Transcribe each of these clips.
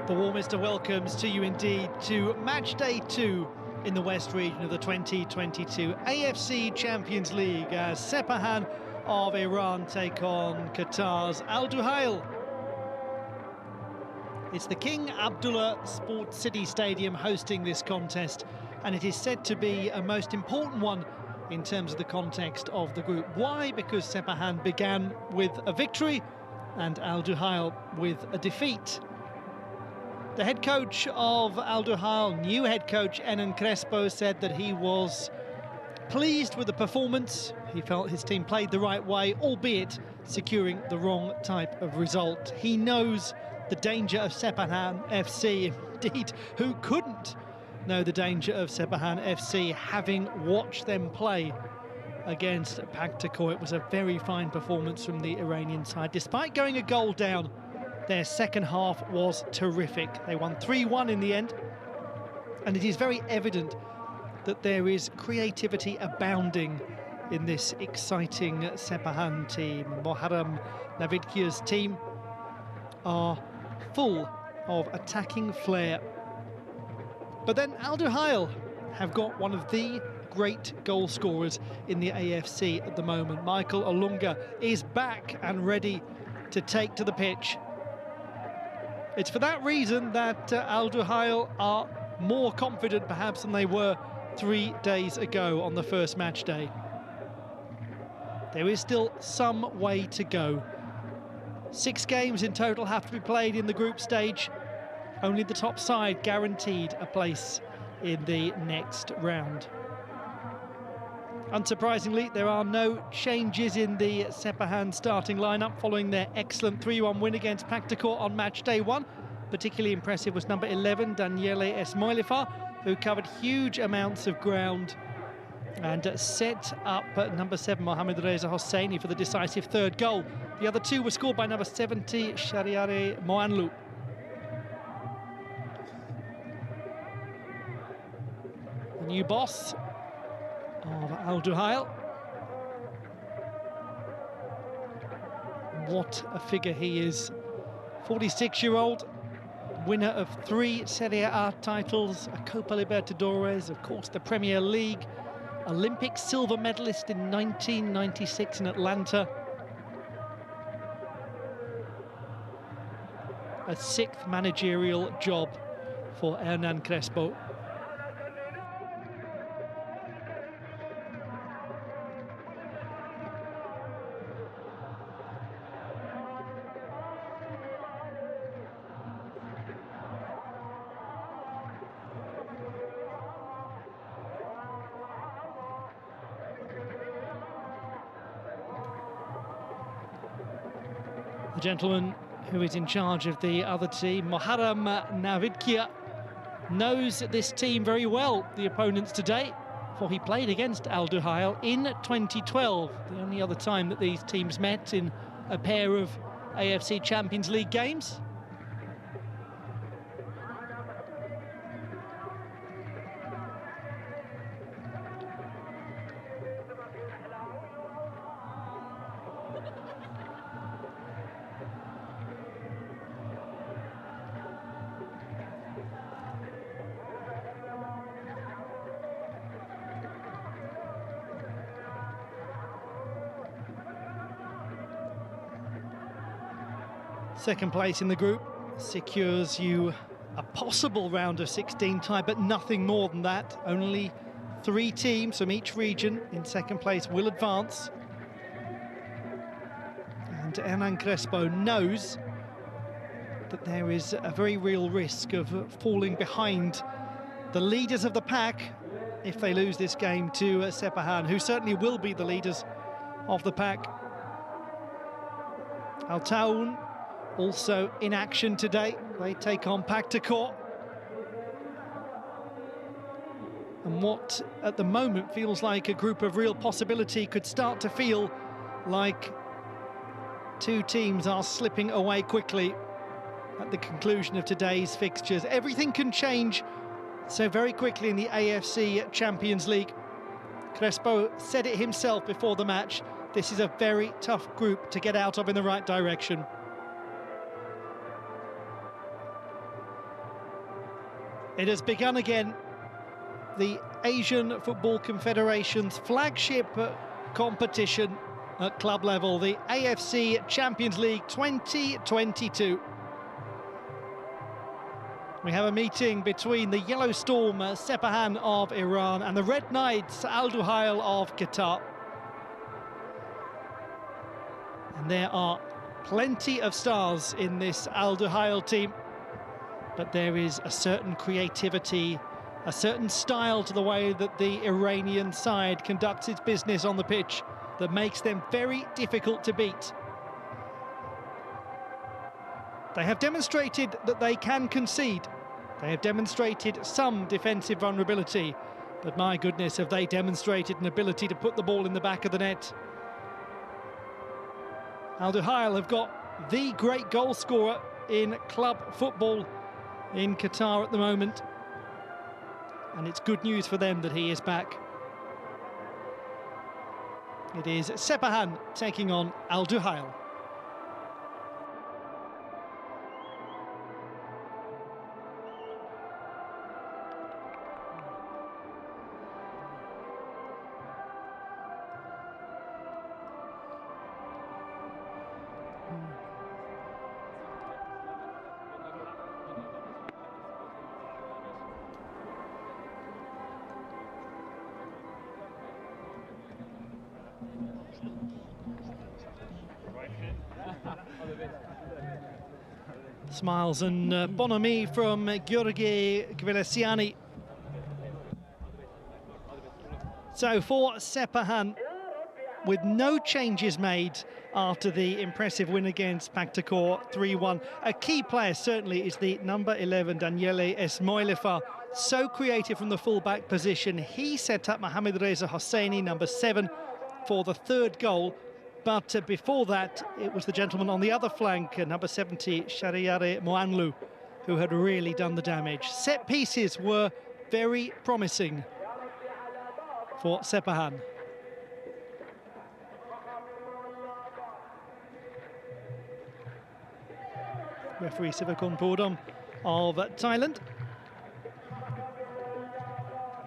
The warmest of welcomes to you indeed to match day 2 in the West region of the 2022 AFC Champions League as Sepahan of Iran take on Qatar's Al Duhail. It's the King Abdullah Sports City Stadium hosting this contest, and it is said to be a most important one in terms of the context of the group. Why? Because Sepahan began with a victory and Al Duhail with a defeat. The head coach of Al Duhail, new head coach Hernan Crespo, said that he was pleased with the performance. He felt his team played the right way, albeit securing the wrong type of result. He knows the danger of Sepahan FC. Indeed, who couldn't know the danger of Sepahan FC, having watched them play against Paktakor? It was a very fine performance from the Iranian side. Despite going a goal down, their second half was terrific. They won 3-1 in the end, and it is very evident that there is creativity abounding in this exciting Sepahan team. Muharrem Navidkia's team are full of attacking flair. But then Al Duhail have got one of the great goal scorers in the AFC at the moment. Michael Olunga is back and ready to take to the pitch. It's for that reason that Al Duhail are more confident perhaps than they were 3 days ago on the first match day. There is still some way to go. 6 games in total have to be played in the group stage. Only the top side guaranteed a place in the next round. Unsurprisingly, there are no changes in the Sepahan starting lineup following their excellent 3-1 win against Paktakor on match day 1. Particularly impressive was number 11, Duhail SC, who covered huge amounts of ground and set up number 7, Mohamed Reza Hosseini, for the decisive third goal. The other 2 were scored by number 70, Shariare Moanlu. The new boss of Al Duhail. What a figure he is. 46-year-old, winner of 3 Serie A titles, a Copa Libertadores, of course the Premier League, Olympic silver medalist in 1996 in Atlanta. A 6th managerial job for Hernan Crespo. The gentleman who is in charge of the other team, Muharrem Navidkia, knows this team very well, the opponents today, for he played against Al Duhail in 2012, the only other time that these teams met in a pair of AFC Champions League games. Second place in the group secures you a possible round of 16 tie, but nothing more than that. Only 3 teams from each region in second place will advance. And Hernan Crespo knows that there is a very real risk of falling behind the leaders of the pack if they lose this game to Sepahan, who certainly will be the leaders of the pack. Al Taoun also in action today. They take on Pactacourt. And what at the moment feels like a group of real possibility could start to feel like two teams are slipping away quickly at the conclusion of today's fixtures. Everything can change so very quickly in the AFC Champions League. Crespo said it himself before the match. This is a very tough group to get out of in the right direction. It has begun again. The Asian Football Confederation's flagship competition at club level, the AFC Champions League 2022. We have a meeting between the Yellow Storm, Sepahan of Iran, and the Red Knights, Al Duhail of Qatar. And there are plenty of stars in this Al Duhail team, but there is a certain creativity, a certain style to the way that the Iranian side conducts its business on the pitch that makes them very difficult to beat. They have demonstrated that they can concede. They have demonstrated some defensive vulnerability, but my goodness, have they demonstrated an ability to put the ball in the back of the net. Al Duhail have got the great goal scorer in club football in Qatar at the moment, and it's good news for them that he is back. It is Sepahan taking on Al Duhail. Smiles and bonhomie from Giorgi Gvelesiani. So for Sepahan, with no changes made after the impressive win against Pactacourt 3-1. A key player certainly is the number 11, Daniele Esmoilefa. So creative from the full-back position. He set up Mohamed Reza Hosseini, number 7, for the third goal. But before that, it was the gentleman on the other flank, number 70, Shariare Moanlu, who had really done the damage. Set pieces were very promising for Sepahan. Referee Sivakon Pordom of Thailand.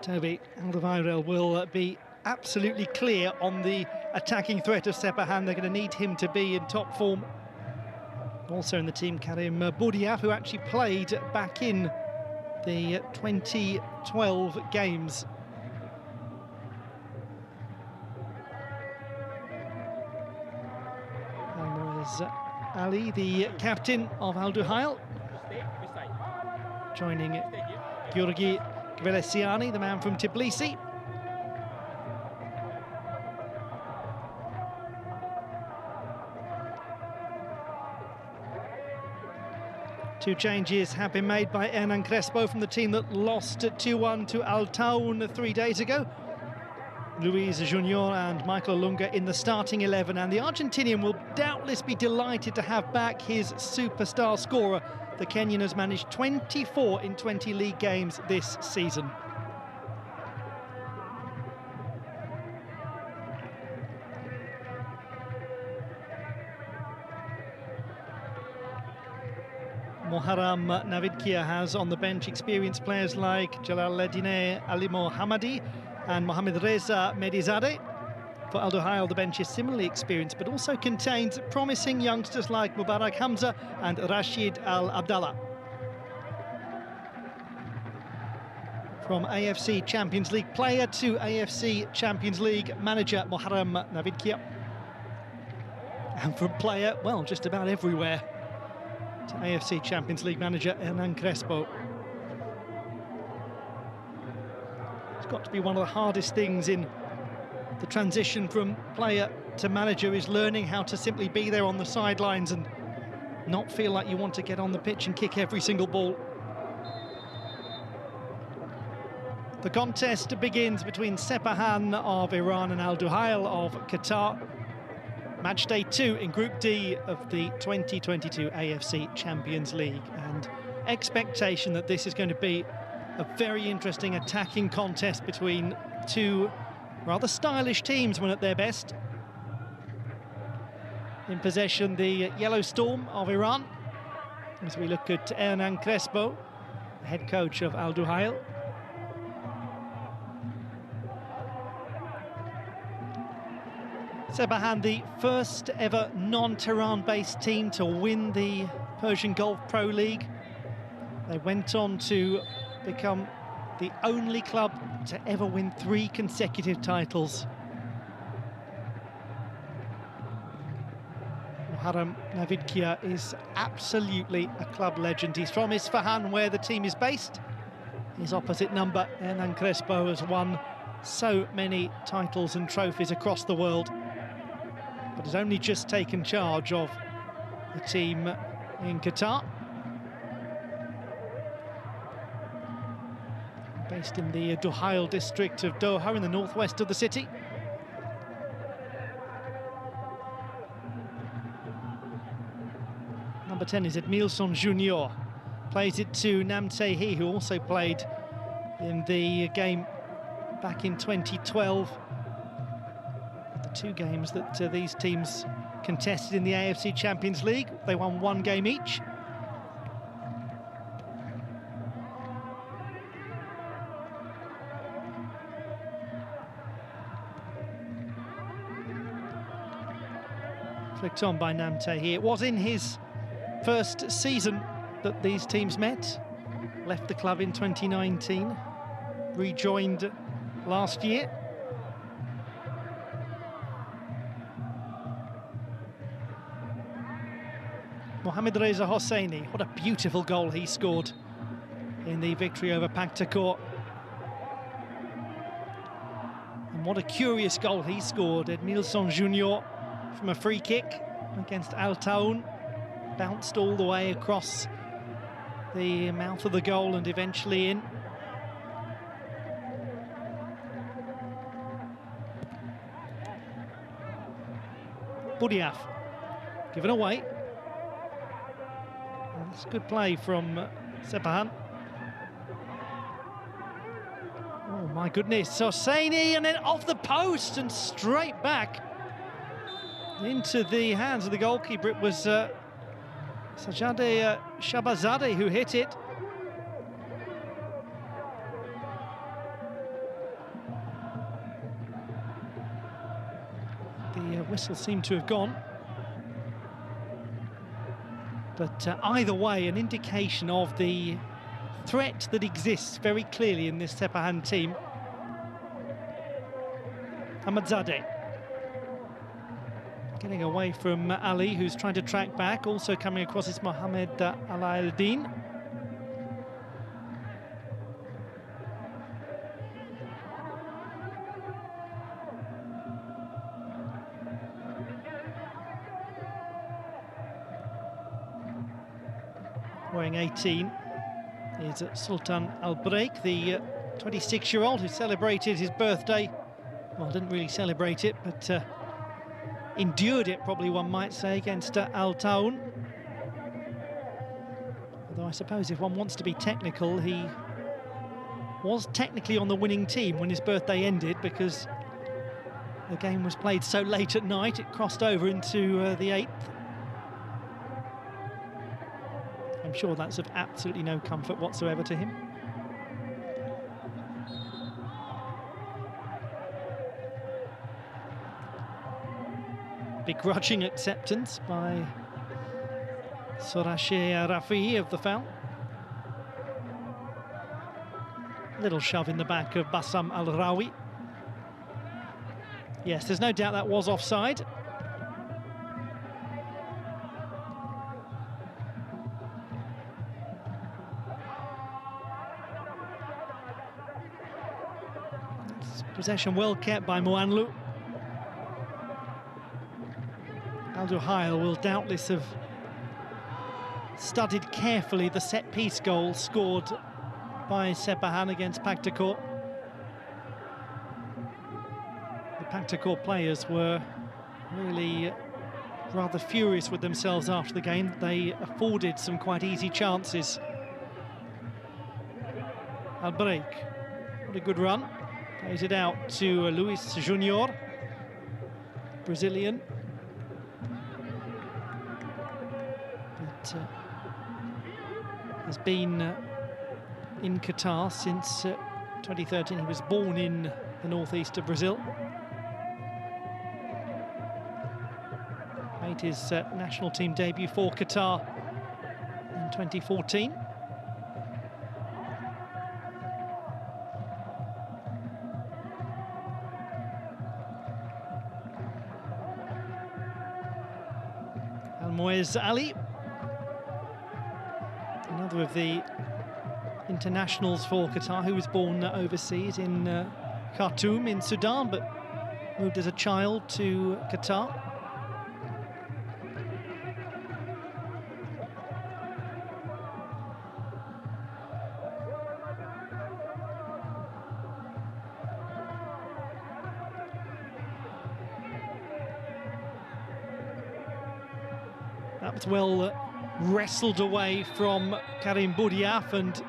Toby Alderweireld will be absolutely clear on the attacking threat of Sepahan. They're going to need him to be in top form. Also in the team, Karim Boudiaf, who actually played back in the 2012 games. And there's Ali, the captain of Al Duhail, joining Giorgi Gvelesiani, the man from Tbilisi. Two changes have been made by Hernan Crespo from the team that lost 2-1 to Al Taoun 3 days ago. Luis Junior and Michael Olunga in the starting 11, and the Argentinian will doubtless be delighted to have back his superstar scorer. The Kenyan has managed 24 in 20 league games this season. Muharram Navidkia has on the bench experienced players like Jalaluddin Ali Mohammadi and Mohamed Reza Medizadeh. For Al Duhail, the bench is similarly experienced, but also contains promising youngsters like Mubarak Hamza and Rashid Al Abdallah. From AFC Champions League player to AFC Champions League manager, Muharram Navidkia. And from player, well, just about everywhere, to AFC Champions League manager Hernan Crespo. It's got to be one of the hardest things in the transition from player that manager is learning how to simply be there on the sidelines and not feel like you want to get on the pitch and kick every single ball. The contest begins between Sepahan of Iran and Al Duhail of Qatar. Match day 2 in Group D of the 2022 AFC Champions League, and expectation that this is going to be a very interesting attacking contest between two rather stylish teams when at their best. In possession, the Yellow Storm of Iran, as we look at Hernan Crespo, the head coach of Al Duhail. Sepahan, the first ever non-Tehran-based team to win the Persian Gulf Pro League. They went on to become the only club to ever win 3 consecutive titles. Muharrem Navidkia is absolutely a club legend. He's from Sepahan, where the team is based. His opposite number, Hernan Crespo, has won so many titles and trophies across the world, but has only just taken charge of the team in Qatar. Based in the Duhail district of Doha in the northwest of the city. Number 10 is Edmilson Junior. Plays it to Nam Tae-hee, who also played in the game back in 2012. The 2 games that these teams contested in the AFC Champions League, they won 1 game each. Flicked on by Nam Tae-hee. It was in his first season that these teams met. Left the club in 2019, rejoined last year. Mohamed Reza Hosseini, what a beautiful goal he scored in the victory over Paktakor. And what a curious goal he scored, Edmilson Junior, from a free kick against Al Taoun. Bounced all the way across the mouth of the goal and eventually in. Budiaf, given away. And it's good play from Sepahan. Oh my goodness, Hosseini, and then off the post and straight back into the hands of the goalkeeper. It was Sajadeh Shabazadeh who hit it. The whistle seemed to have gone. But either way, an indication of the threat that exists very clearly in this Sepahan team. Ahmadzadeh getting away from Ali, who's trying to track back. Also coming across is Mohamed Alaeddin. Wearing 18 is Sultan Al-Breik, the 26-year-old who celebrated his birthday. Well, didn't really celebrate it, but endured it, probably one might say, against Al Taoun. Although I suppose if one wants to be technical, he was technically on the winning team when his birthday ended, because the game was played so late at night, it crossed over into the 8th. I'm sure that's of absolutely no comfort whatsoever to him. Begrudging acceptance by Sorache Rafi of the foul. Little shove in the back of Bassam Al-Rawi. Yes, there's no doubt that was offside. Possession well kept by Moanlu. Duhail will doubtless have studied carefully the set-piece goal scored by Sepahan against Paktakor. The Paktakor players were really rather furious with themselves after the game. They afforded some quite easy chances. Al-Break, what a good run. Plays it out to Luis Junior, Brazilian. But has been in Qatar since 2013. He was born in the northeast of Brazil. Made his national team debut for Qatar in 2014. Al-Muez Ali, another of the internationals for Qatar, who was born overseas in Khartoum in Sudan, but moved as a child to Qatar. That was well wrestled away from Karim Boudiaf, and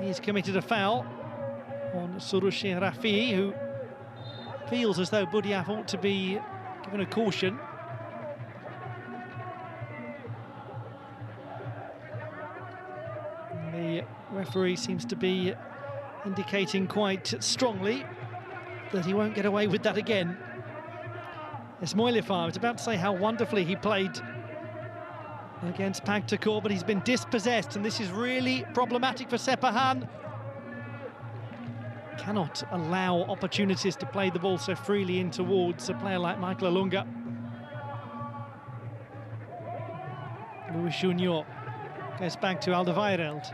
he's committed a foul on Surushi Rafi, who feels as though Boudiaf ought to be given a caution. And the referee seems to be indicating quite strongly that he won't get away with that again. Ismailifar, I was about to say how wonderfully he played against Paktakor, but he's been dispossessed, and this is really problematic for Sepahan. Cannot allow opportunities to play the ball so freely in towards a player like Michael Olunga. Luis Junior goes back to Alderweireld.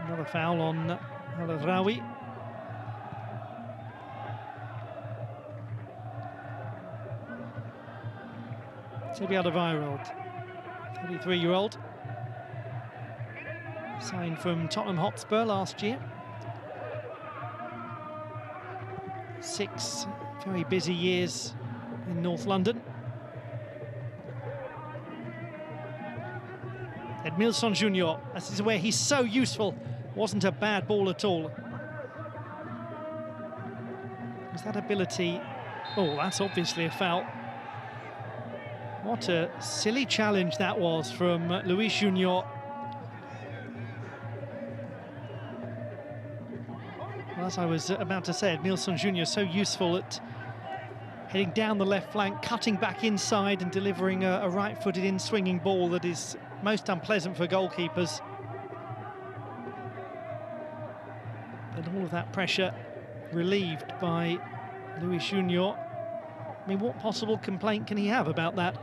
Another foul on Al-Rawi. Sebi Alderweireld, 33-year-old, signed from Tottenham Hotspur last year. 6 very busy years in North London. Edmilson Junior, this is where he's so useful. Wasn't a bad ball at all. Was that ability? Oh, that's obviously a foul. What a silly challenge that was from Luis Junior. Well, as I was about to say, Edmilson Junior so useful at heading down the left flank, cutting back inside and delivering a right-footed in-swinging ball that is most unpleasant for goalkeepers. And all of that pressure relieved by Luis Junior. I mean, what possible complaint can he have about that?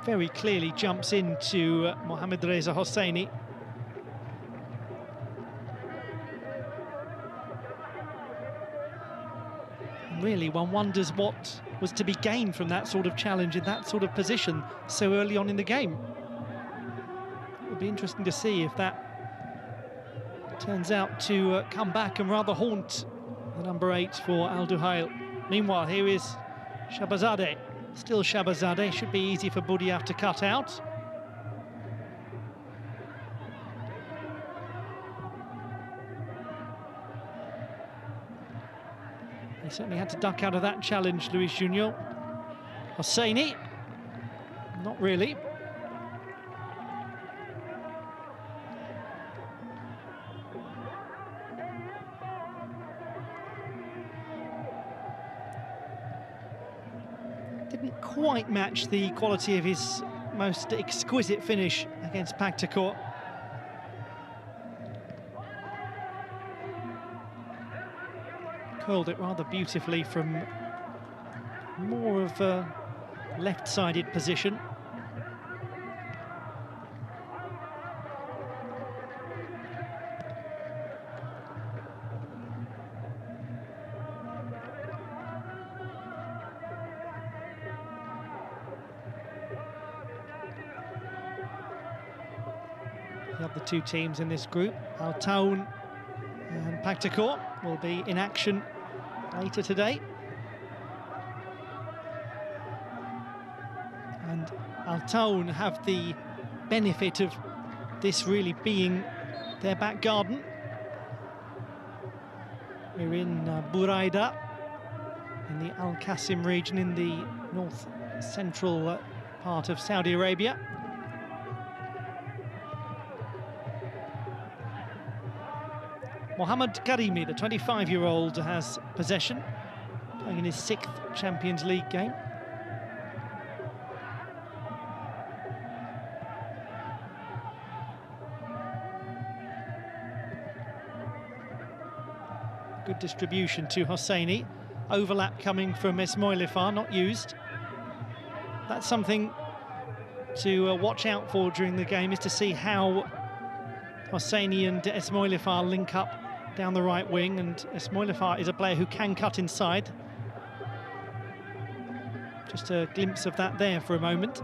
Very clearly jumps into Mohamed Reza Hosseini. Really, one wonders what was to be gained from that sort of challenge in that sort of position so early on in the game. It would be interesting to see if that turns out to come back and rather haunt the number 8 for Al Duhail. Meanwhile, here is Shabazadeh. Still Shabazadeh. Should be easy for Boudiaf to cut out. He certainly had to duck out of that challenge, Luis Junior. Hosseini, not really. Didn't quite match the quality of his most exquisite finish against Paktakor. Curled it rather beautifully from more of a left-sided position. The other two teams in this group, Al Taun and Paktakor, will be in action later today. And Al Taun have the benefit of this really being their back garden. We're in Buraida, in the Al Qasim region in the north-central part of Saudi Arabia. Mohamed Karimi, the 25-year-old, has possession, playing in his 6th Champions League game. Good distribution to Hosseini. Overlap coming from Esmoilifar, not used. That's something to watch out for during the game, is to see how Hosseini and Esmoilifar link up down the right wing, and Esmoilifar is a player who can cut inside. Just a glimpse of that there for a moment.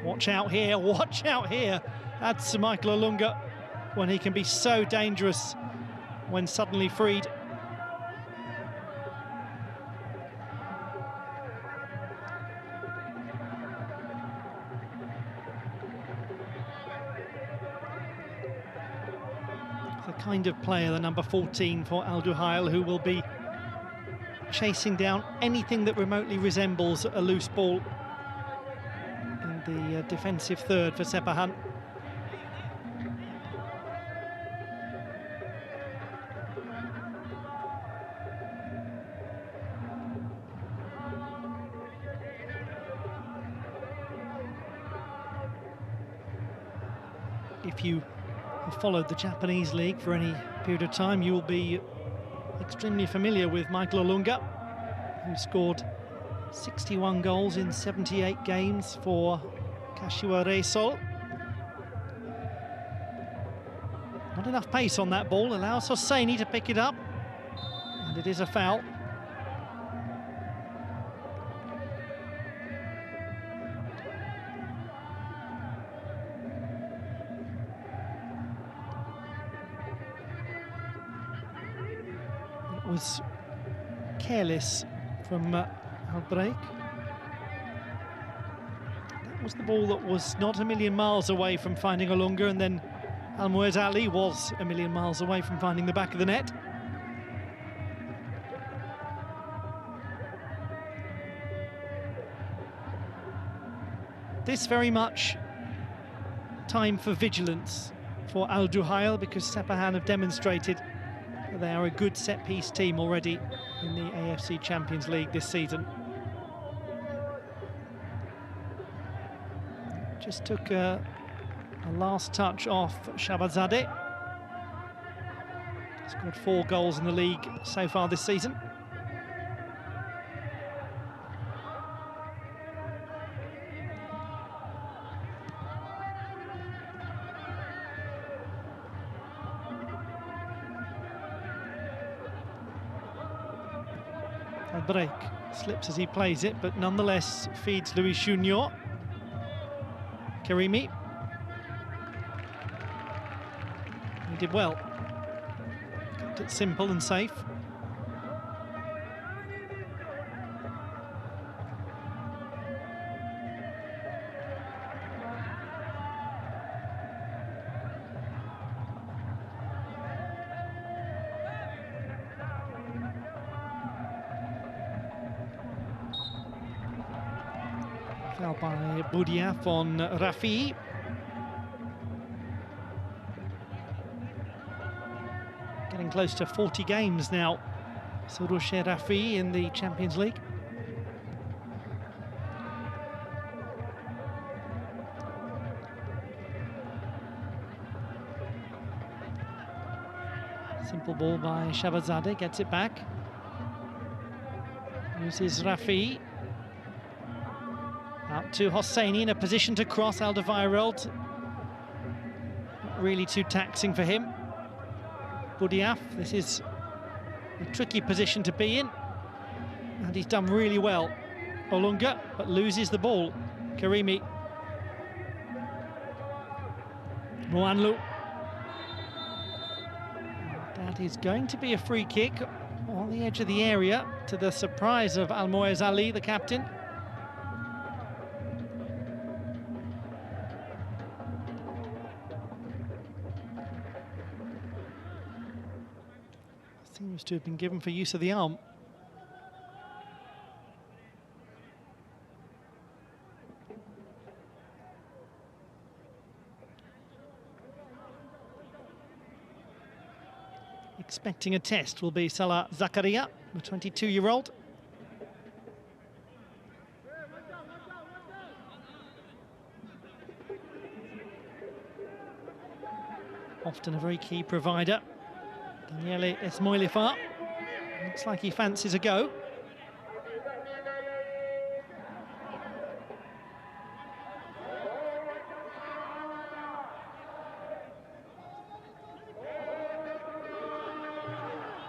Watch out here, watch out here. That's Michael Olunga, when he can be so dangerous when suddenly freed. The kind of player, the number 14 for Al Duhail, who will be chasing down anything that remotely resembles a loose ball in the defensive third for Sepahan. If you have followed the Japanese league for any period of time, you will be extremely familiar with Michael Olunga, who scored 61 goals in 78 games for Kashiwa Reysol. Not enough pace on that ball, allows Hosseini to pick it up, and it is a foul. Was careless from Al-Break. That was the ball that was not a million miles away from finding Olunga, and then Al-Muez Ali was a million miles away from finding the back of the net. This very much time for vigilance for Al Duhail, because Sepahan have demonstrated they are a good set-piece team already in the AFC Champions League this season. Just took a last touch off Shabazadeh. Scored 4 goals in the league so far this season. Break slips as he plays it, but nonetheless feeds Luis Junior. Karimi. He did well. Kept it simple and safe. Foul by Boudiaf on Rafi. Getting close to 40 games now, Sorouche Rafi in the Champions League. Simple ball by Shabazadeh, gets it back. Uses Rafi. Out to Hosseini in a position to cross. Alderweireld. Not really too taxing for him. Boudiaf, this is a tricky position to be in. And he's done really well. Olunga, but loses the ball. Karimi. Mwanlu. That is going to be a free kick on the edge of the area, to the surprise of Almoez Ali, the captain. Seems to have been given for use of the arm. Expecting a test will be Salah Zakaria, the 22-year-old. Often a very key provider. Daniele Esmoilifa. Looks like he fancies a go.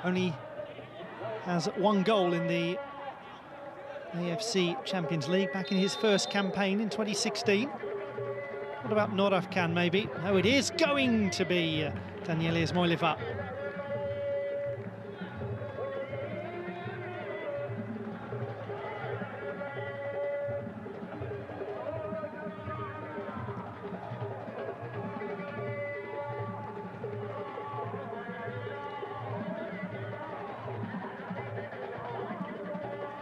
Only has one goal in the AFC Champions League back in his first campaign in 2016. What about Noraf Khan, maybe? No, it is going to be Daniele Esmoilifa.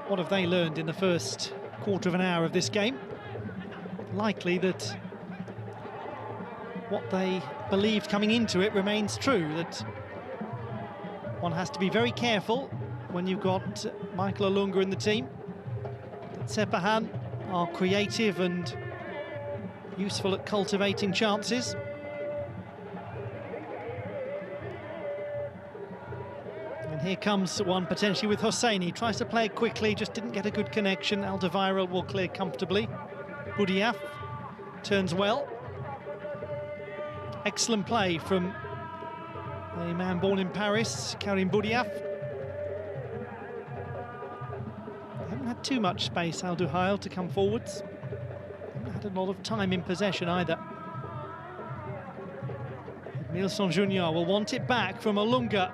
What have they learned in the first quarter of an hour of this game? Likely that what they believed coming into it remains true, that one has to be very careful when you've got Michael Olunga in the team, that Sepahan are creative and useful at cultivating chances. And here comes one potentially with Hosseini. Tries to play it quickly, just didn't get a good connection. Alderweireld will clear comfortably. Boudiaf turns well. Excellent play from a man born in Paris, Karim Boudiaf. Haven't had too much space, Duhail, to come forwards. Haven't had a lot of time in possession either. Edmilson Junior will want it back from Olunga.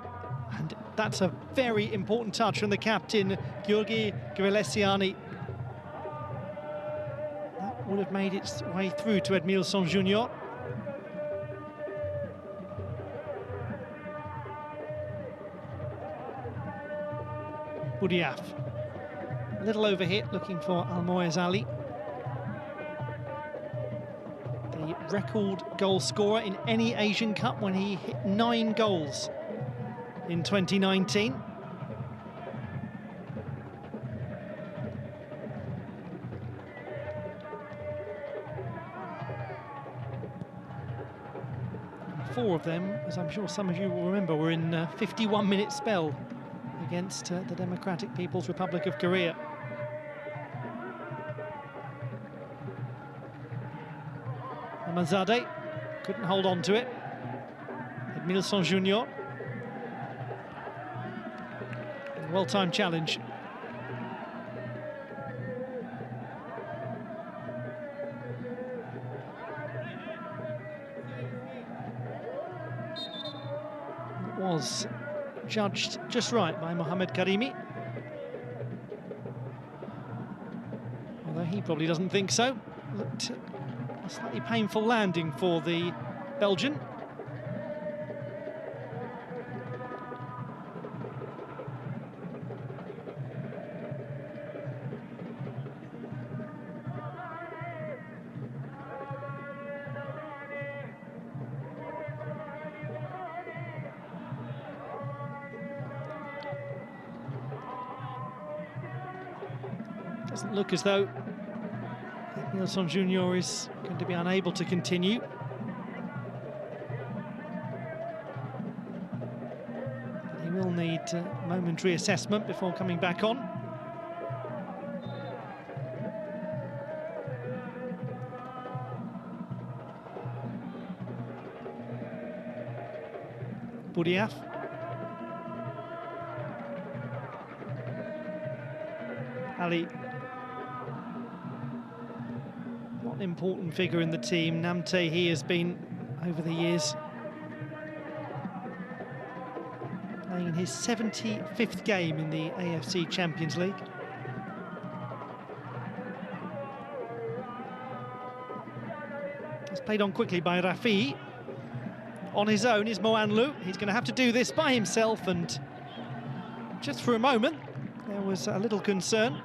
And that's a very important touch from the captain, Giorgi Gvelesiani. That would have made its way through to Edmilson Junior. Boudiaf. A little overhit, looking for Almoez Ali. The record goal scorer in any Asian Cup when he hit 9 goals in 2019. And 4 of them, as I'm sure some of you will remember, were in a 51-minute spell against the Democratic People's Republic of Korea. Amazade couldn't hold on to it. Edmilson Junior. Well-timed challenge. It was judged just right by Mohamed Karimi. Although he probably doesn't think so. Looked a slightly painful landing for the Belgian. Doesn't look as though Edmilson Junior is going to be unable to continue. But he will need momentary assessment before coming back on. Buriaf. Ali, not an important figure in the team. Namte, he has been over the years, playing in his 75th game in the AFC Champions League. It's played on quickly by Rafi. On his own is Moanlu. He's going to have to do this by himself, and just for a moment there was a little concern.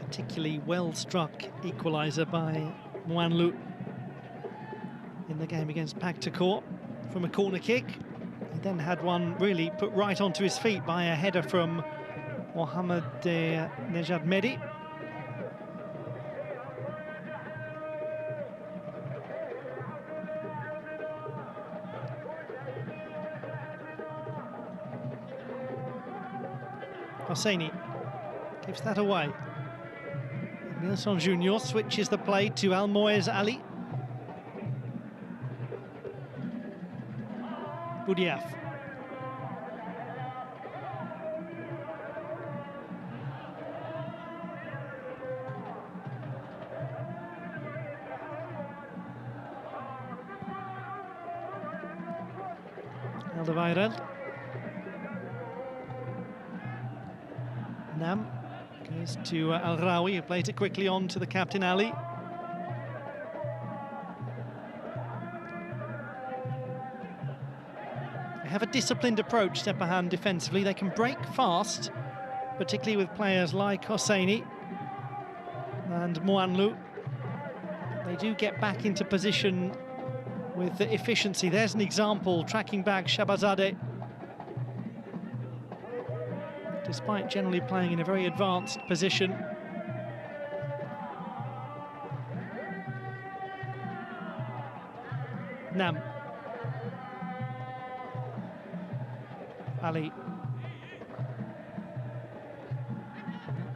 Particularly well-struck equaliser by Moanlu in the game against Paktakor from a corner kick. He then had one really put right onto his feet by a header from Mohamed Nejad Mehdi. Hosseini gives that away. Nilsson Junior switches the play to Almoez Ali. Buriaf. Alderweireld. Nam goes to Al Rawi, who plays it quickly on to the captain Ali. They have a disciplined approach, Sepahan, defensively. They can break fast, particularly with players like Hosseini and Moanlu. They do get back into position with efficiency. There's an example, tracking back Shabazadeh. Despite generally playing in a very advanced position. Nam. Ali.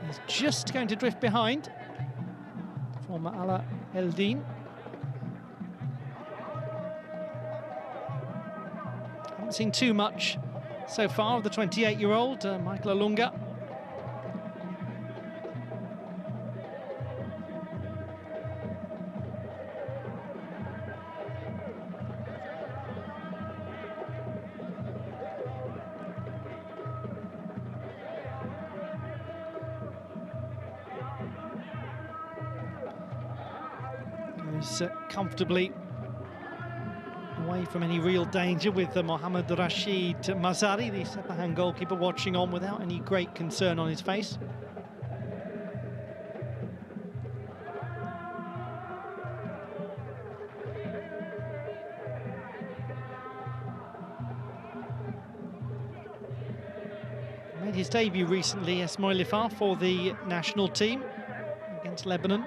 He's just going to drift behind. Former Ala Eldin. Haven't seen too much so far of the 28-year-old Michael Olunga. Goes comfortably away from any real danger with Mohamed Rashid Mazari, the Sepahan goalkeeper, watching on without any great concern on his face. Made his debut recently, Esmoilifa, for the national team against Lebanon.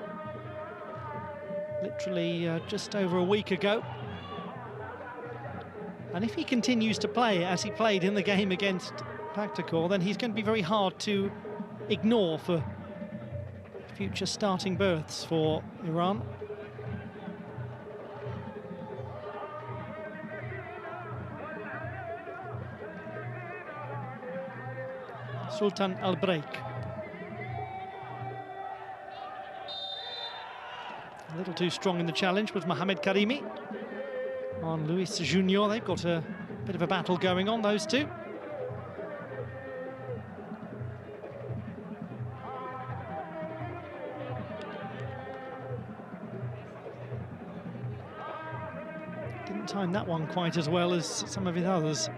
Literally just over a week ago. And if he continues to play as he played in the game against Paktakor, then he's going to be very hard to ignore for future starting berths for Iran. Sultan Al-Breik. A little too strong in the challenge was Mohamed Karimi. On Luis Junior, they've got a bit of a battle going on, those two. Didn't time that one quite as well as some of his others.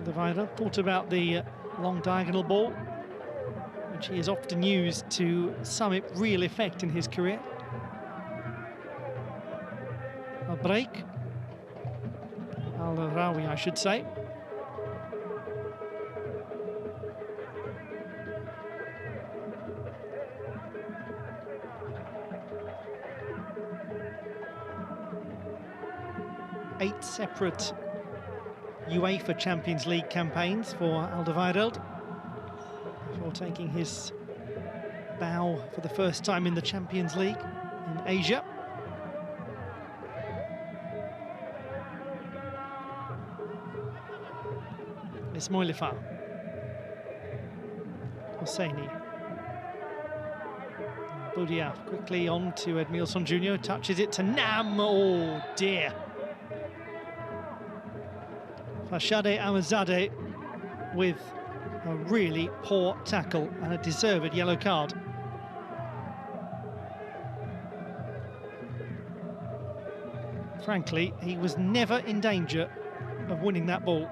Alderweireld thought about the long diagonal ball, which he has often used to some real effect in his career. Al-Breik. Al-Rawi, I should say. 8 separate UEFA Champions League campaigns for Alderweireld before taking his bow for the first time in the Champions League in Asia. Ismailifa, Hosseini, Boudiaf quickly on to Edmilson Jr., touches it to Nam, oh dear. Fashade Amazade with a really poor tackle and a deserved yellow card. Frankly, he was never in danger of winning that ball.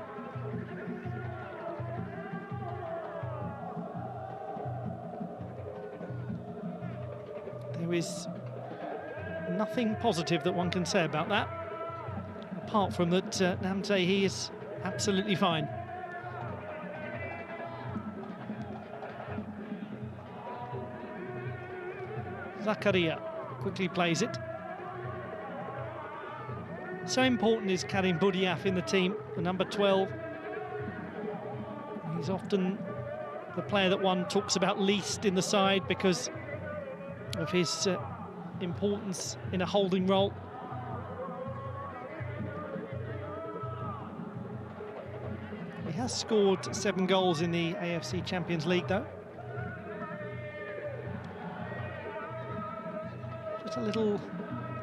There is nothing positive that one can say about that, apart from that Namte, he is absolutely fine. Zakaria quickly plays it. So important is Karim Boudiaf in the team, the number 12. He's often the player that one talks about least in the side because of his importance in a holding role. He has scored 7 goals in the AFC Champions League, though. Just a little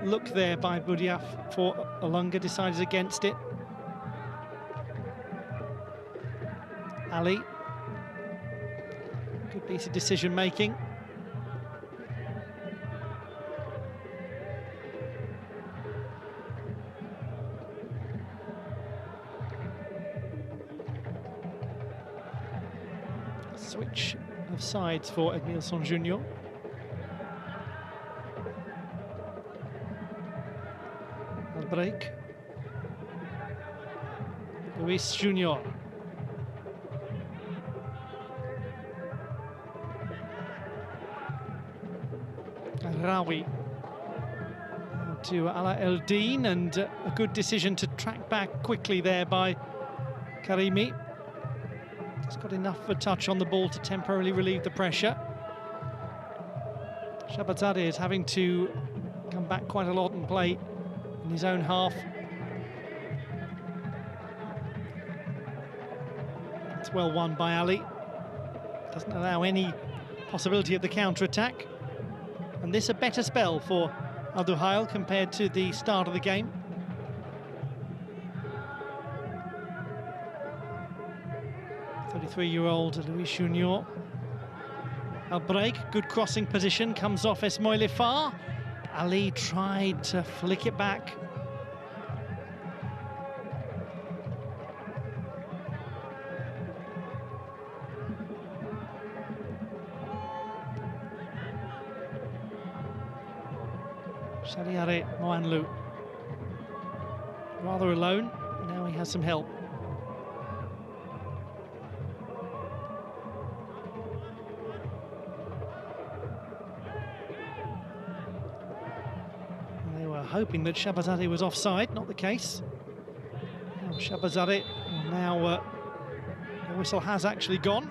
look there by Boudiaf for Olunga, decided against it. Ali, good piece of decision making. Switch of sides for Edmilson Jr. Break. Luis Junior. Rawi to Ala Eldin, and a good decision to track back quickly there by Karimi. Just got enough of a touch on the ball to temporarily relieve the pressure. Shabazadeh is having to come back quite a lot and play in his own half. It's well won by Ali. Doesn't allow any possibility of the counter-attack. And this a better spell for Duhail compared to the start of the game. '33-year-old Luis Junior. Al break, good crossing position, comes off Ismailifa. Ali tried to flick it back. Shariare Moanlu, rather alone, now he has some help. They were hoping that Shabazadeh was offside, not the case. Now Shabazadeh, now the whistle has actually gone.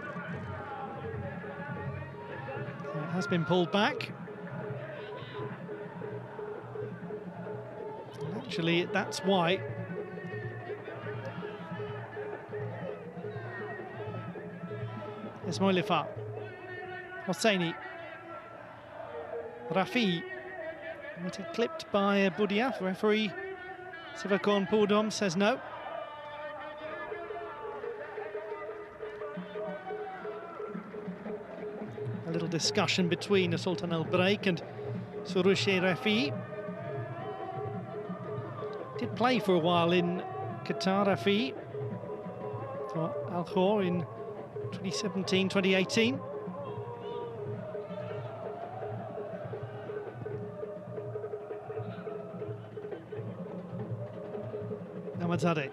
So it has been pulled back. Actually, that's why. Ismailifa, Hosseini, Rafi, clipped by Boudiaf. Referee Sivakon Poudom says no. A little discussion between Sultan Al Break and Surushi Rafi. Did play for a while in Qatar, Rafi, for Al Khor in 2017, 2018. Namadzadeh.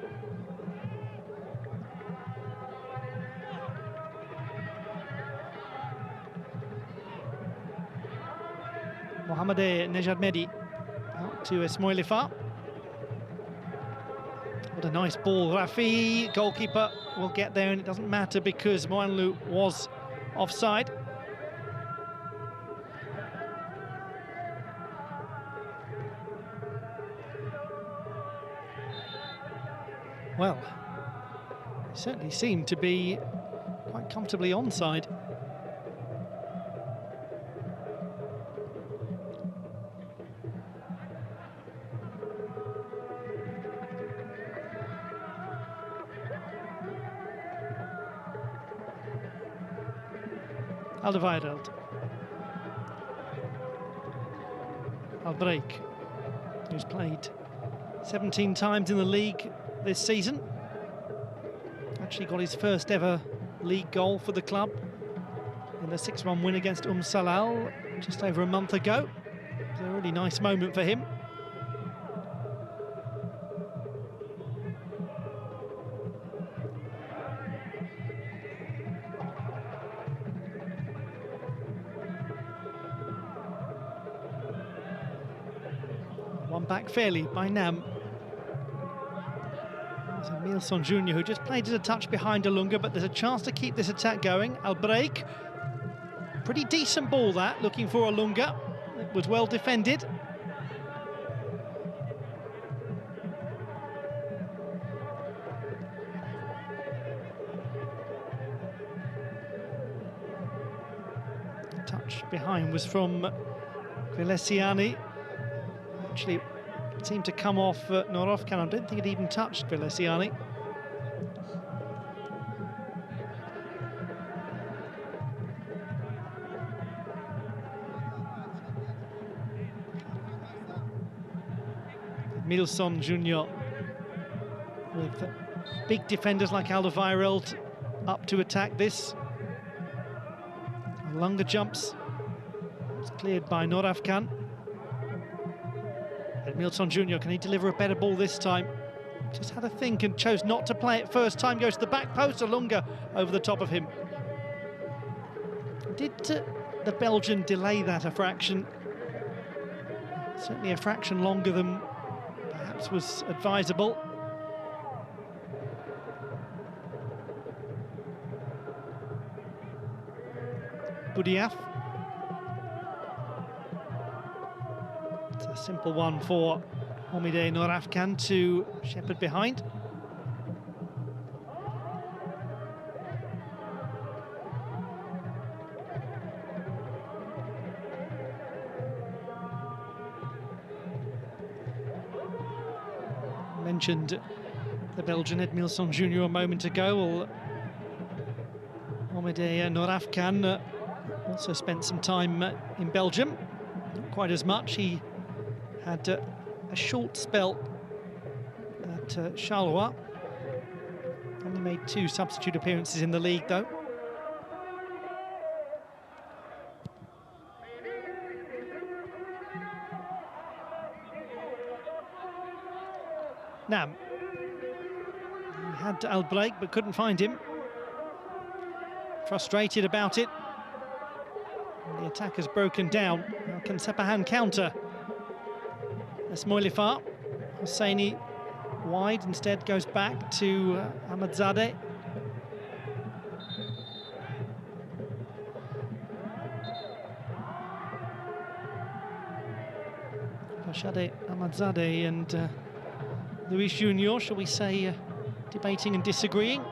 Mohamed Nejad Mehdi out to Ismailifa. What a nice ball. Rafi, goalkeeper, will get there, and it doesn't matter because Moanlu was offside. Well, he certainly seemed to be quite comfortably onside. Alderweireld. Albrecht, who's played 17 times in the league this season. Actually got his first ever league goal for the club in the 6-1 win against Salal just over a month ago. It was a really nice moment for him. One back fairly by Nam. There's Emilson Jr. who just played as a touch behind Olunga, but there's a chance to keep this attack going. Albrecht, pretty decent ball that, looking for Olunga. It was well defended. The touch behind was from Vilesiani. Actually, it seemed to come off Norovkan. I don't think it even touched Vilesiani. Emilson Jr. with big defenders like Alderweireld up to attack this. Olunga jumps. It's cleared by Norovkan. Emilson Jr., can he deliver a better ball this time? Just had a think and chose not to play it first time. Goes to the back post. Olunga over the top of him. Did the Belgian delay that a fraction? Certainly a fraction longer than perhaps was advisable. Boudiaf. It's a simple one for Omide Norovkan to shepherd behind. Mentioned the Belgian Emilson Jr. a moment ago. Well, Omide Norovkan also spent some time in Belgium. Not quite as much. He had a short spell at Charleroi. Only made 2 substitute appearances in the league, though. Nam. He had Albrecht, but couldn't find him. Frustrated about it. The attack has broken down. Now can Sepahan counter? Esmoilifar. Hosseini wide, instead goes back to Ahmadzadeh. Rashade Ahmadzadeh and Luis Junior, shall we say, debating and disagreeing.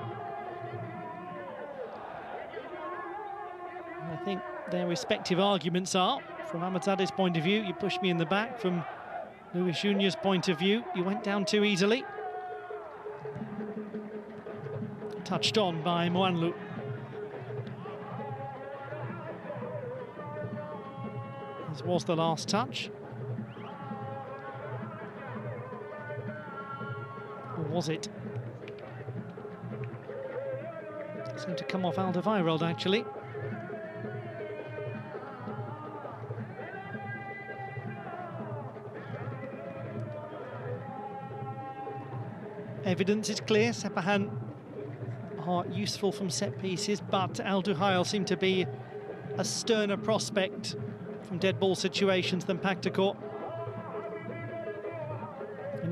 I think their respective arguments are, from Ahmadzadeh's point of view, you pushed me in the back. From Luis Junior's point of view, you went down too easily. Touched on by Moanlu. This was the last touch. Or was it? Seemed to come off Alderweireld, actually. Evidence is clear. Sepahan are useful from set pieces, but Al Duhail seemed to be a sterner prospect from dead ball situations than Pactacourt.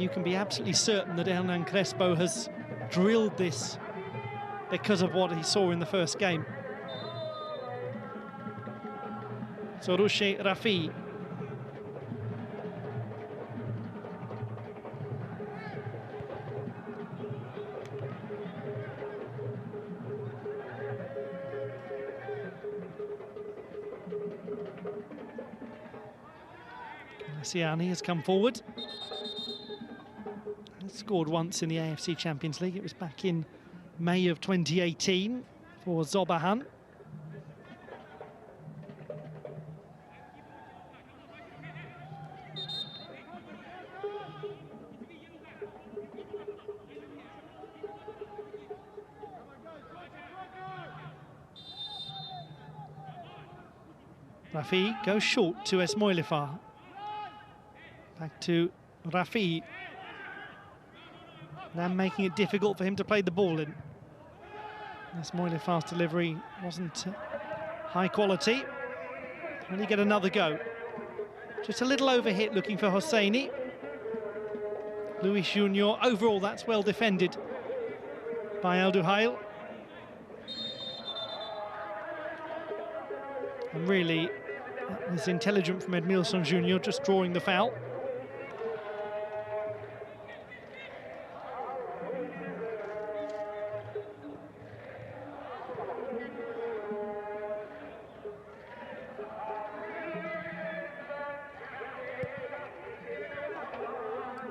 And you can be absolutely certain that Hernan Crespo has drilled this because of what he saw in the first game. Sorouche Rafi. Siani has come forward. He scored once in the AFC Champions League. It was back in May of 2018 for Sepahan. Rafi goes short to Esmoilifa. Back to Rafi. Now making it difficult for him to play the ball in. Esmoilifa's delivery wasn't high quality. Will he get another go? Just a little overhit looking for Hosseini. Luis Junior, overall that's well defended by Al Duhail. And really, that was intelligent from Edmilson Junior, just drawing the foul.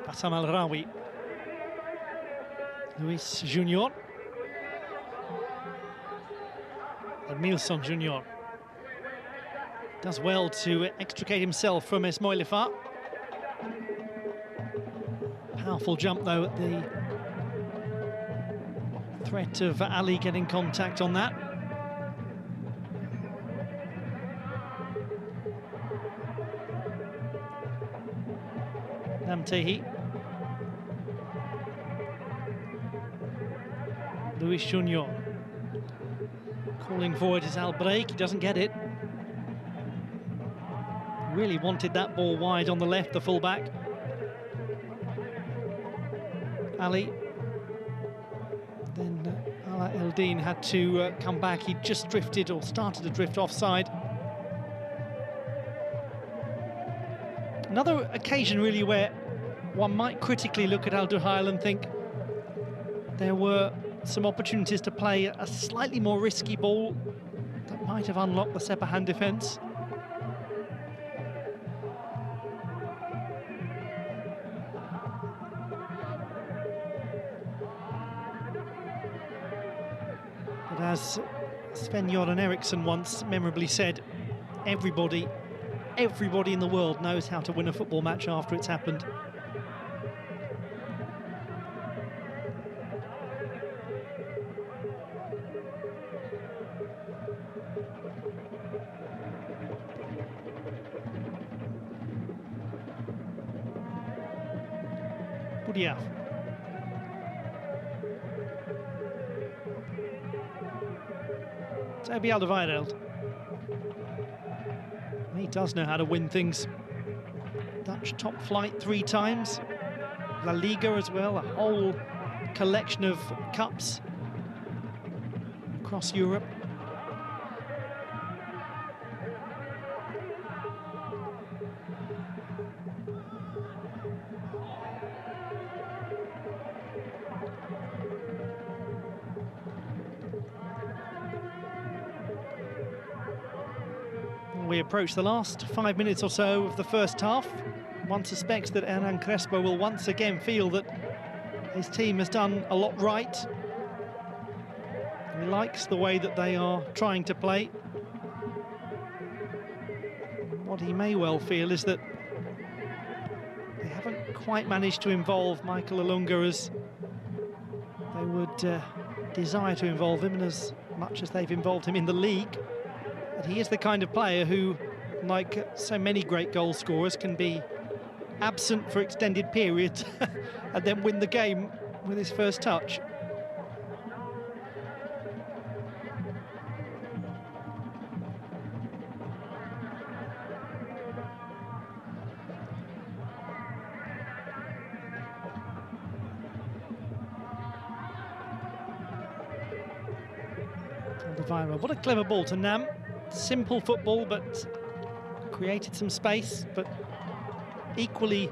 Bassam Al-Rawi. Luis Junior. Edmilson Junior. Does well to extricate himself from Esmoilifa. Powerful jump though at the threat of Ali getting contact on that. Namtehi. Luis Junior. Calling forward is Al-Break, he doesn't get it. Really wanted that ball wide on the left, the fullback. Ali. Then Ala Eldin had to come back. He just drifted or started to drift offside. Another occasion really where one might critically look at Al Duhail and think there were some opportunities to play a slightly more risky ball that might have unlocked the Sepahan defence. But as Sven-Göran Eriksson once memorably said, everybody in the world knows how to win a football match after it's happened. Budia. Toby Alderweireld. He does know how to win things. Dutch top flight 3 times. La Liga as well, a whole collection of cups across Europe. We approach the last 5 minutes or so of the first half. One suspects that Hernan Crespo will once again feel that his team has done a lot right. He likes the way that they are trying to play. What he may well feel is that they haven't quite managed to involve Michael Olunga as they would desire to involve him, and as much as they've involved him in the league. But he is the kind of player who, like so many great goal scorers, can be absent for extended periods and then win the game with his first touch. Duhail, what a clever ball to Nam. Simple football, but created some space, but equally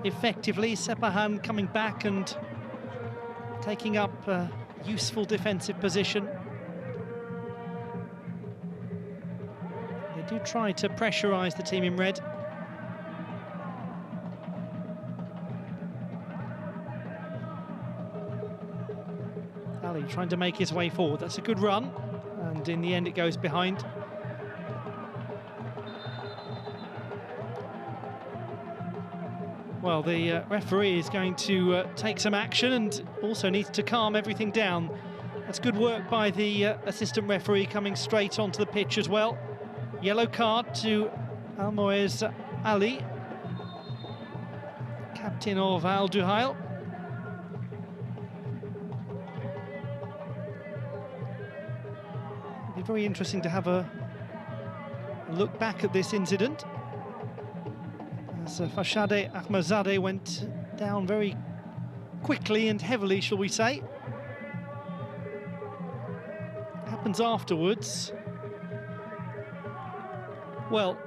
effectively. Sepahan coming back and taking up a useful defensive position. They do try to pressurise the team in red. Ali trying to make his way forward. That's a good run, and in the end it goes behind. Well, the referee is going to take some action and also needs to calm everything down. That's good work by the assistant referee, coming straight onto the pitch as well. Yellow card to Almoez Ali, captain of Al Duhail. It'll be very interesting to have a look back at this incident, as Farshad Ahmadzadeh went down very quickly and heavily, shall we say. Happens afterwards. Well,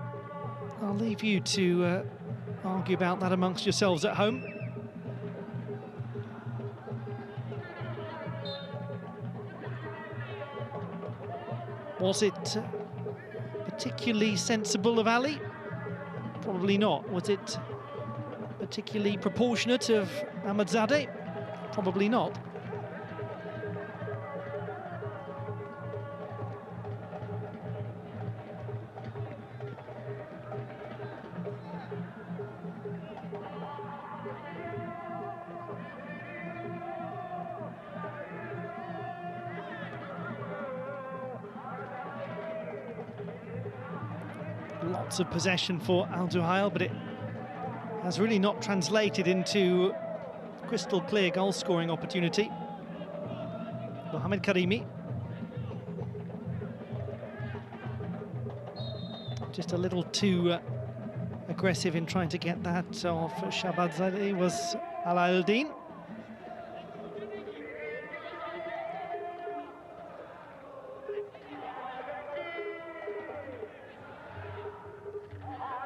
I'll leave you to argue about that amongst yourselves at home. Was it particularly sensible of Ali? Probably not. Was it particularly proportionate of Ahmadzadeh? Probably not. Lots of possession for Al Duhail, but it has really not translated into crystal clear goal scoring opportunity. Mohamed Karimi, just a little too aggressive in trying to get that off Shabadzadeh was Al-Aldin.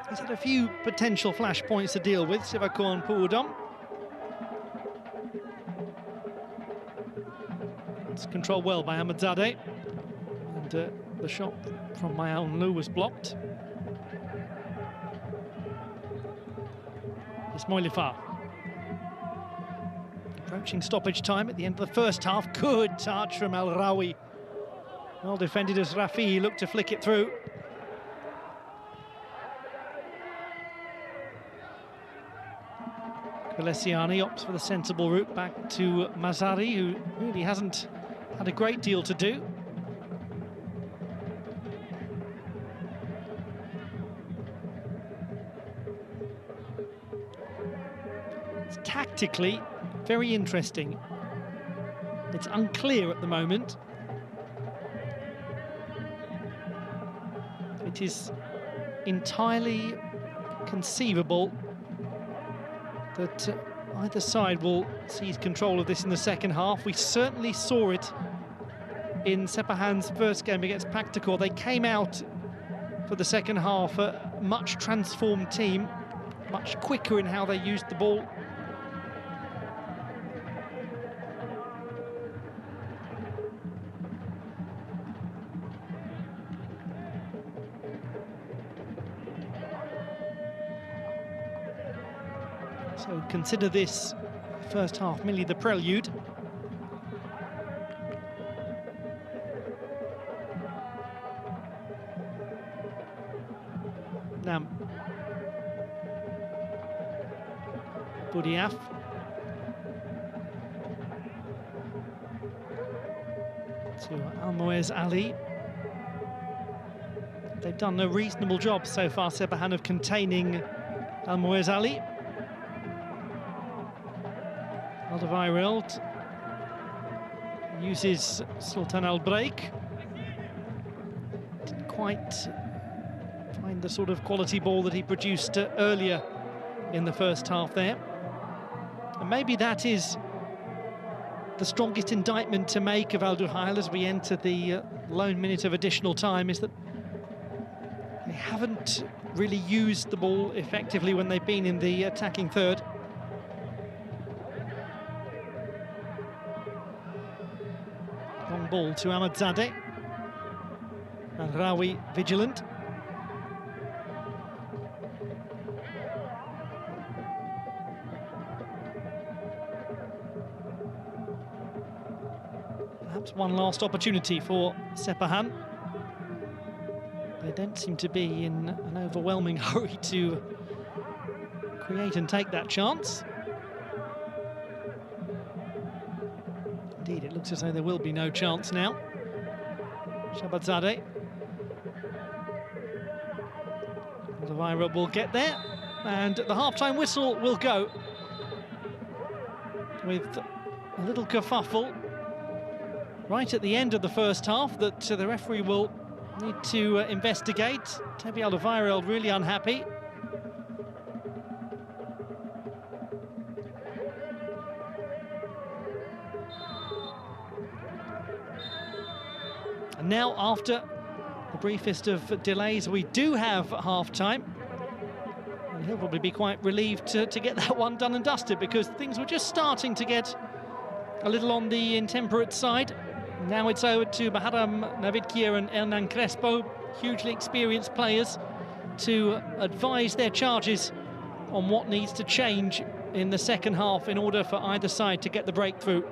He's had a few potential flash points to deal with, Sivakon Puudom. It's controlled well by Ahmadzadeh, and the shot from Mayanlu was blocked. Ismoilifar. Approaching stoppage time at the end of the first half. Good touch from El Rawi. Well defended as Rafi looked to flick it through. Galesiani opts for the sensible route back to Mazari, who really hasn't had a great deal to do. It's tactically very interesting. It's unclear at the moment. It is entirely conceivable that either side will seize control of this in the second half. We certainly saw it in Sepahan's first game against Paktakor. They came out for the second half a much transformed team, much quicker in how they used the ball. So consider this first half merely the prelude. Now, Boudiaf. To Almoez Ali. They've done a reasonable job so far, Sepahan, of containing Almoez Ali. Alderweireld uses Sultan Al-Break. Didn't quite find the sort of quality ball that he produced earlier in the first half there. And maybe that is the strongest indictment to make of Al Duhail as we enter the lone minute of additional time is that they haven't really used the ball effectively when they've been in the attacking third. Long ball to Ahmadzadeh. And Rawi vigilant. Perhaps one last opportunity for Sepahan. They don't seem to be in an overwhelming hurry to create and take that chance. Indeed, it looks as though there will be no chance now. Ahmadzadeh. Elvira will get there, and the half-time whistle will go with a little kerfuffle right at the end of the first half that the referee will need to investigate. Tebi Elvira really unhappy. And now, after the briefest of delays, we do have half-time. And he'll probably be quite relieved to get that one done and dusted, because things were just starting to get a little on the intemperate side. Now it's over to Baharam Navidkir and Hernan Crespo, hugely experienced players, to advise their charges on what needs to change in the second half in order for either side to get the breakthrough.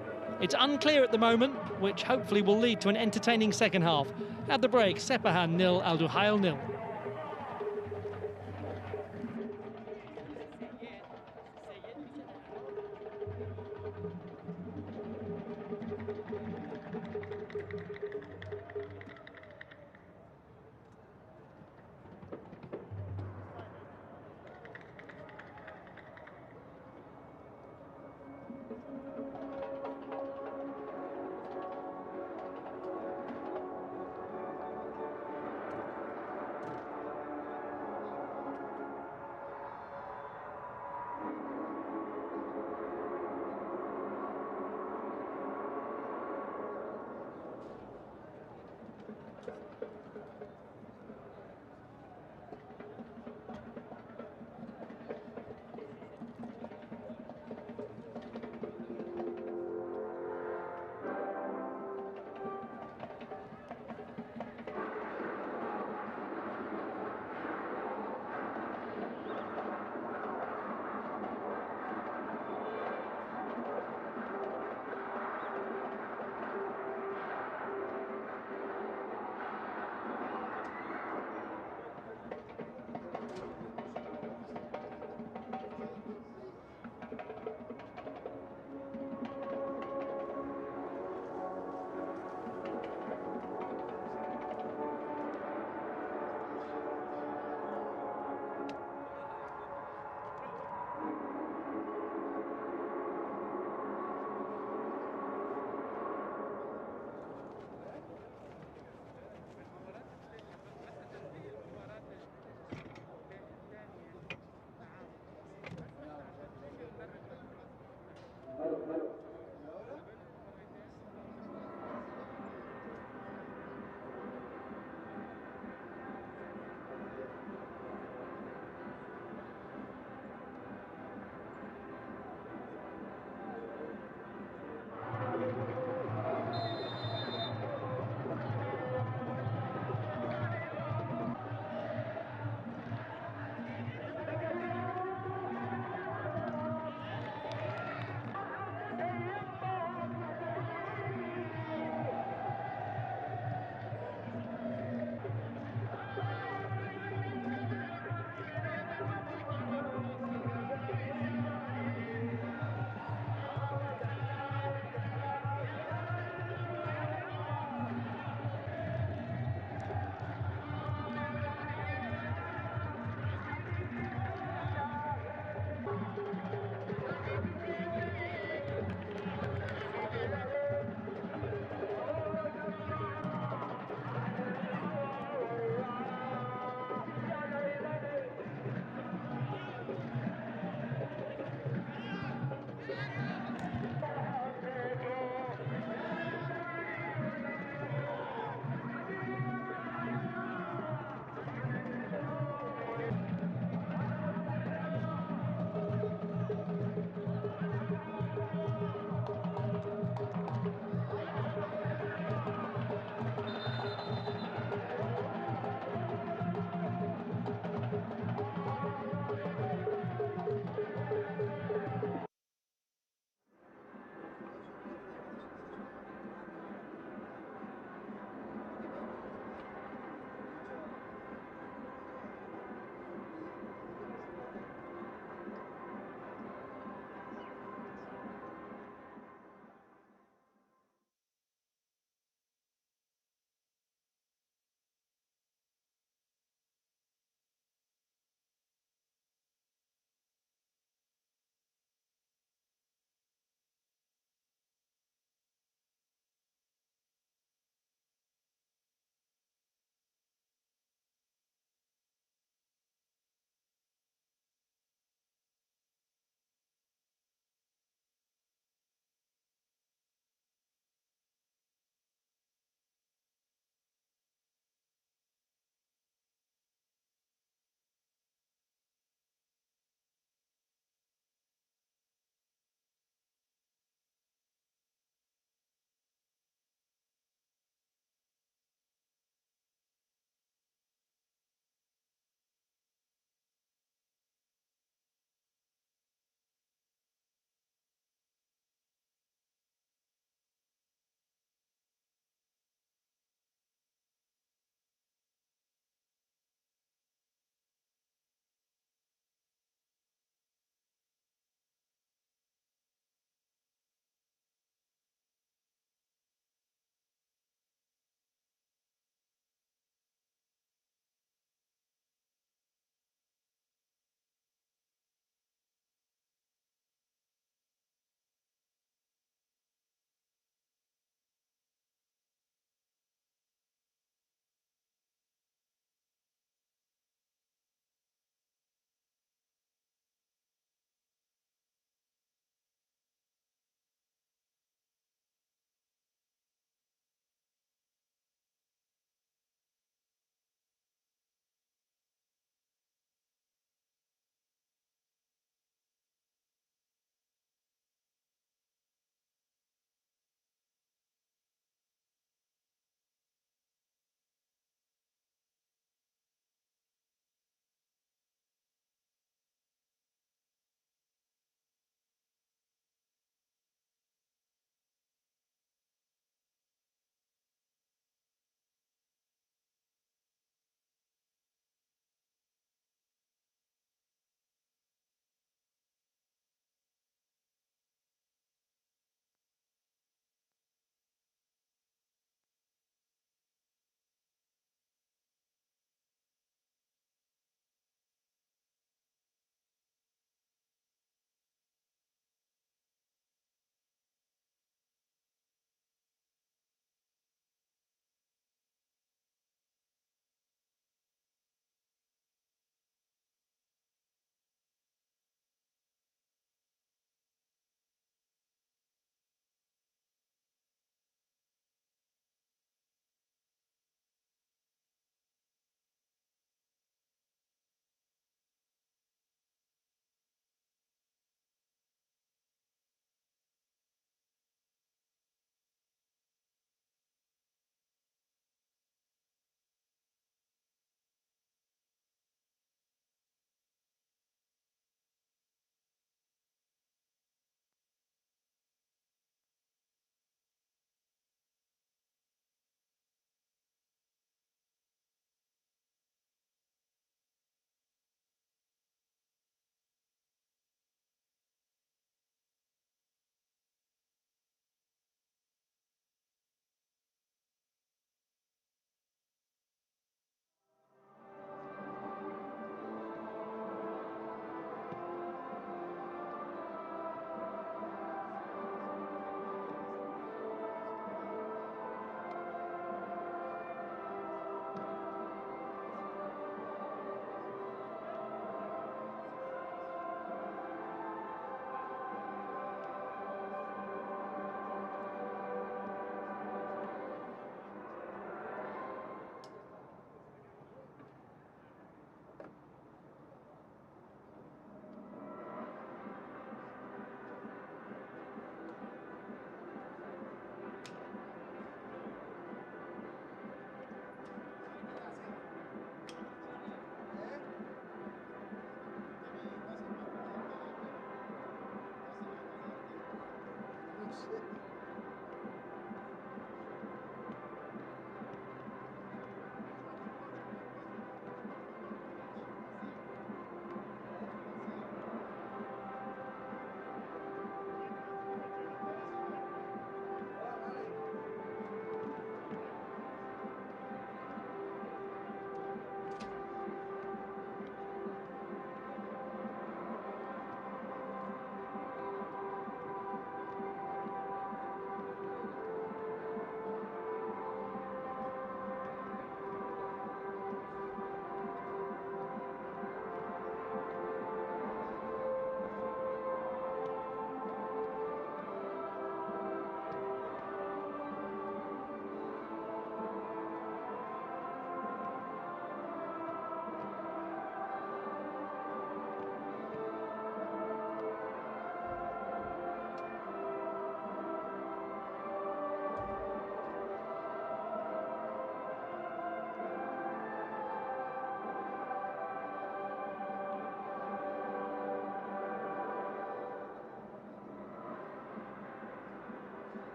It's unclear at the moment, which hopefully will lead to an entertaining second half. At the break, Sepahan 0, Al Duhail 0.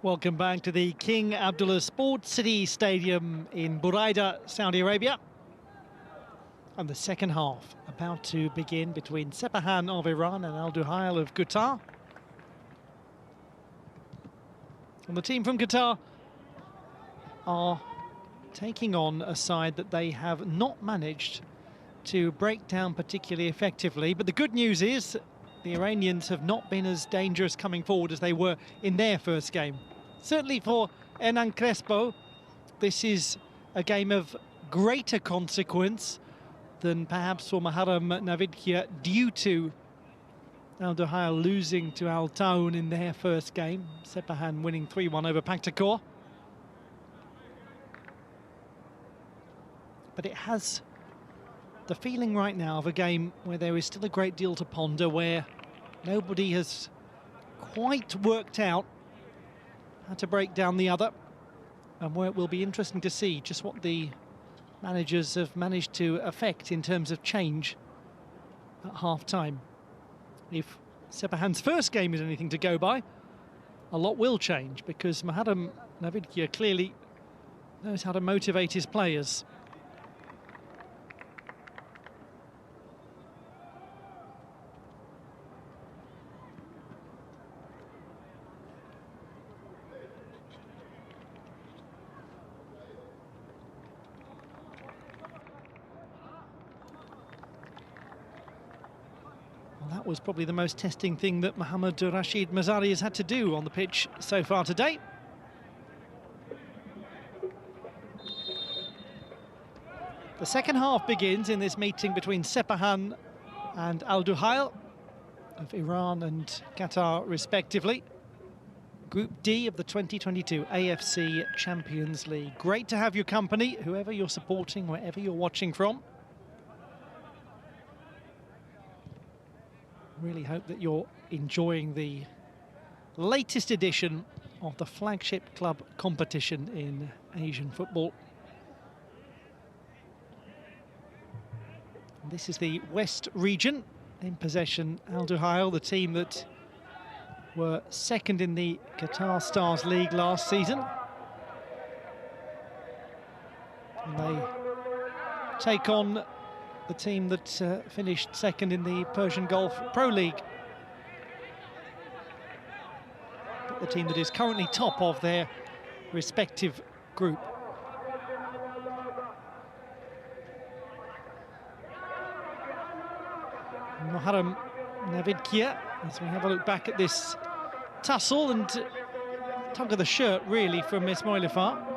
Welcome back to the King Abdullah Sports City Stadium in Buraida, Saudi Arabia. And the second half about to begin between Sepahan of Iran and Duhail of Qatar. And the team from Qatar are taking on a side that they have not managed to break down particularly effectively. But the good news is the Iranians have not been as dangerous coming forward as they were in their first game. Certainly for Hernan Crespo, this is a game of greater consequence than perhaps for Muharrem Navidkia, due to Al Duhail losing to Al Taun in their first game. Sepahan winning 3-1 over Paktakor. But it has the feeling right now of a game where there is still a great deal to ponder, where nobody has quite worked out how to break down the other, and where it will be interesting to see just what the managers have managed to effect in terms of change at half-time. If Sepahan's first game is anything to go by, a lot will change, because Muharrem Navidkia clearly knows how to motivate his players. That was probably the most testing thing that Mohamed Rashid Mazari has had to do on the pitch so far today. The second half begins in this meeting between Sepahan and Al Duhail of Iran and Qatar respectively. Group D of the 2022 AFC Champions League. Great to have your company, whoever you're supporting, wherever you're watching from. Really hope that you're enjoying the latest edition of the flagship club competition in Asian football. This is the West region in possession. Al Duhail, the team that were second in the Qatar Stars League last season. And they take on the team that finished second in the Persian Gulf Pro League. But the team that is currently top of their respective group. Muharrem Navidkia, as we have a look back at this tussle and tug of the shirt really from Ismailifar.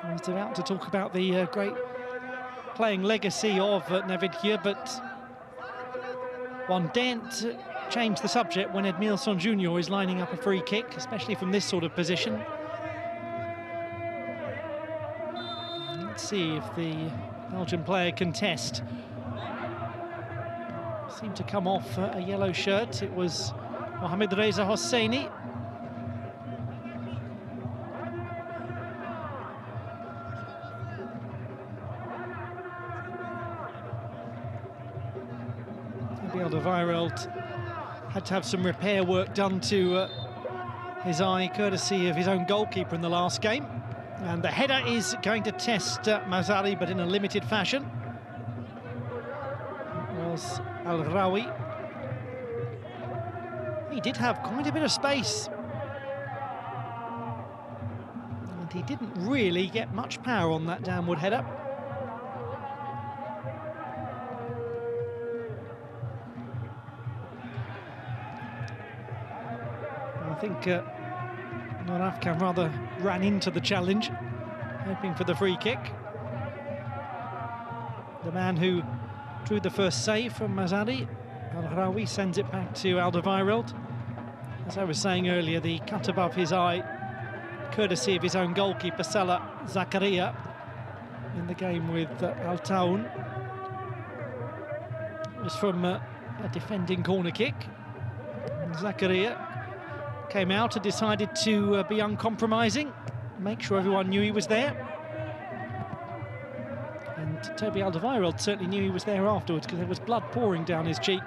I was about to talk about the great playing legacy of Navidkia, but one daren't change the subject when Edmilson Jr. is lining up a free kick, especially from this sort of position. Let's see if the Belgian player can test. Seemed to come off a yellow shirt. It was Mohamed Reza Hosseini. Alderweireld had to have some repair work done to his eye, courtesy of his own goalkeeper in the last game. And the header is going to test Mazari, but in a limited fashion. It was Al-Rawi. He did have quite a bit of space, and he didn't really get much power on that downward header. I think Norafkan rather ran into the challenge, hoping for the free kick. The man who drew the first save from Mazari, Al-Rawi, sends it back to Alderweireld. As I was saying earlier, the cut above his eye, courtesy of his own goalkeeper, Salah Zakaria, in the game with Al Taun. It was from a defending corner kick. Zakaria came out and decided to be uncompromising, make sure everyone knew he was there. And Toby Alderweireld certainly knew he was there afterwards, because there was blood pouring down his cheek.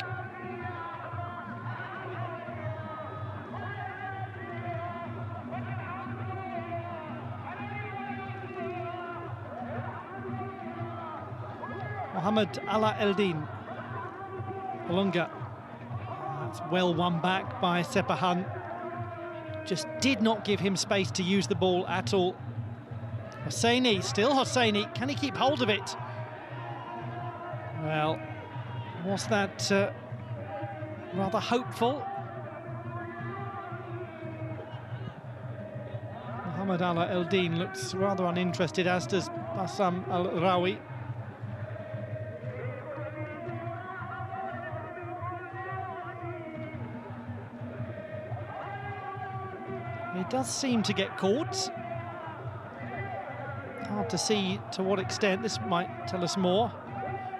Mohamed Ala Eldin. Olunga. That's well won back by Sepahan. Just did not give him space to use the ball at all. Hosseini, still Hosseini. Can he keep hold of it? Well, was that rather hopeful? Mohamed Ala Eldin looks rather uninterested, as does Bassam Al-Rawi. He does seem to get caught. Hard to see to what extent. This might tell us more.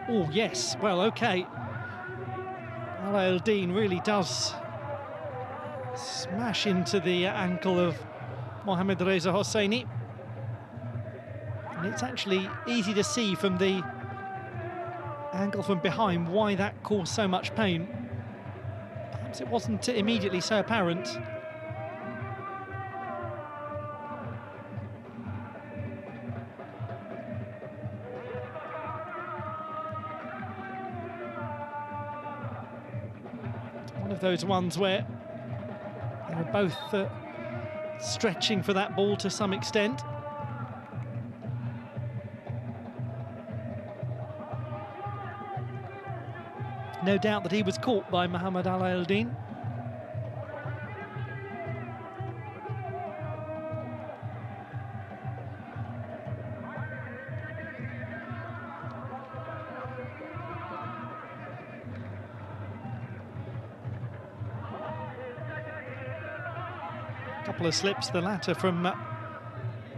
Oh, yes. Well, OK. Ala Eldin really does smash into the ankle of Mohamed Reza Hosseini. And it's actually easy to see from the angle from behind why that caused so much pain. Perhaps it wasn't immediately so apparent. One of those ones where they were both stretching for that ball to some extent. No doubt that he was caught by Mohamed Ala Eldin. Couple of slips, the latter from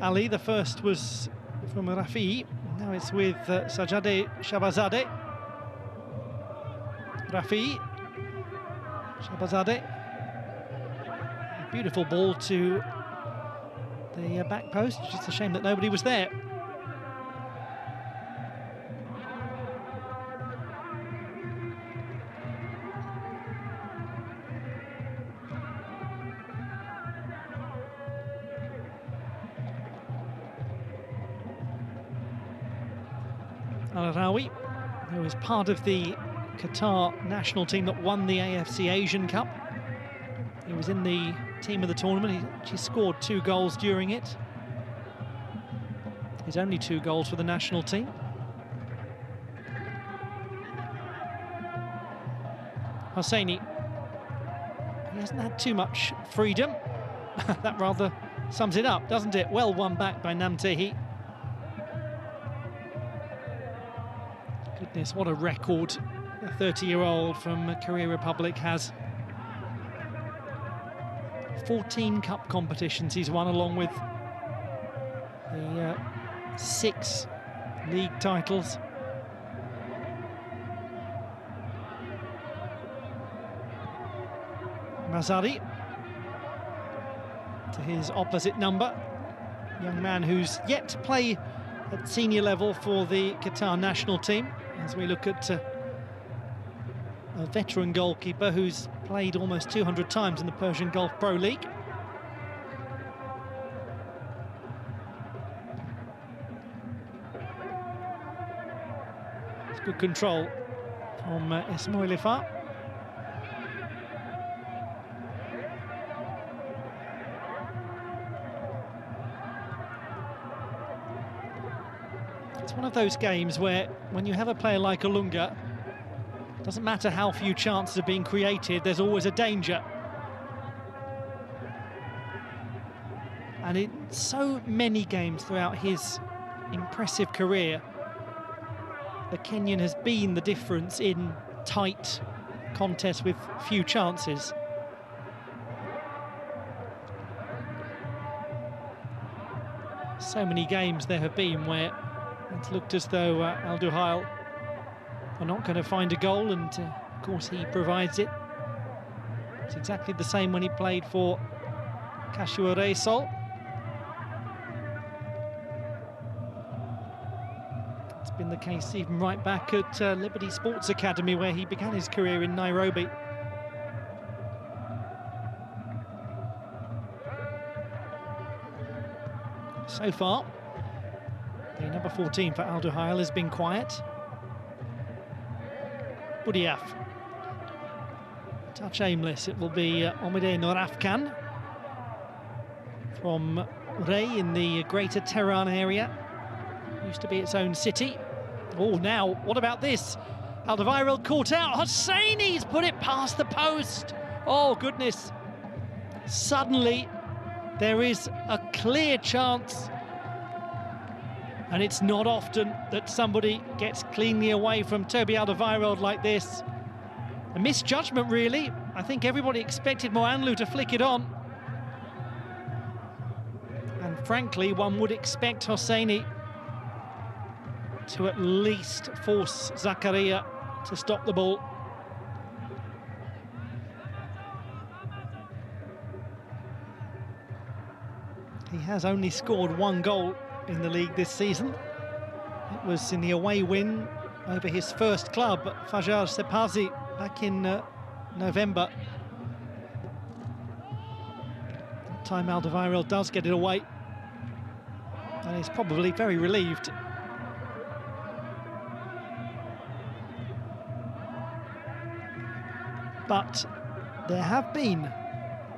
Ali. The first was from Rafi. Now it's with Sajade Shabazadeh. Rafi, Shabazadeh. Beautiful ball to the back post. Just a shame that nobody was there. Al-Rawi, who is part of the Qatar national team that won the AFC Asian Cup. He was in the team of the tournament. He actually scored 2 goals during it. His only 2 goals for the national team. Hosseini. He hasn't had too much freedom. That rather sums it up, doesn't it? Well won back by Namtehi. Goodness, what a record the 30-year-old from Korea Republic has. 14 cup competitions he's won, along with the 6 league titles. Mazari to his opposite number, young man who's yet to play at senior level for the Qatar national team, as we look at a veteran goalkeeper who's played almost 200 times in the Persian Gulf Pro League. It's good control from Ismail Ifa. It's one of those games where, when you have a player like Olunga, it doesn't matter how few chances are being created, there's always a danger. And in so many games throughout his impressive career, the Kenyan has been the difference in tight contests with few chances. So many games there have been where it's looked as though Al Duhail are not going to find a goal, and of course he provides it. It's exactly the same when he played for Kashua Reysol. It's been the case even right back at Liberty Sports Academy, where he began his career in Nairobi. So far, the number 14 for Al Duhail has been quiet. Budiaf. Touch aimless, it will be Omide Norafkan from Rey in the greater Tehran area. Used to be its own city. Oh, now, what about this? Alderweireld caught out. Hosseini's put it past the post. Oh, goodness. Suddenly, there is a clear chance. And it's not often that somebody gets cleanly away from Toby Alderweireld like this. A misjudgment, really. I think everybody expected Moanlu to flick it on. And frankly, one would expect Hosseini to at least force Zakaria to stop the ball. He has only scored one goal in the league this season. It was in the away win over his first club, Fajar Sepazi, back in November. That time Alderweireld does get it away, and he's probably very relieved. But there have been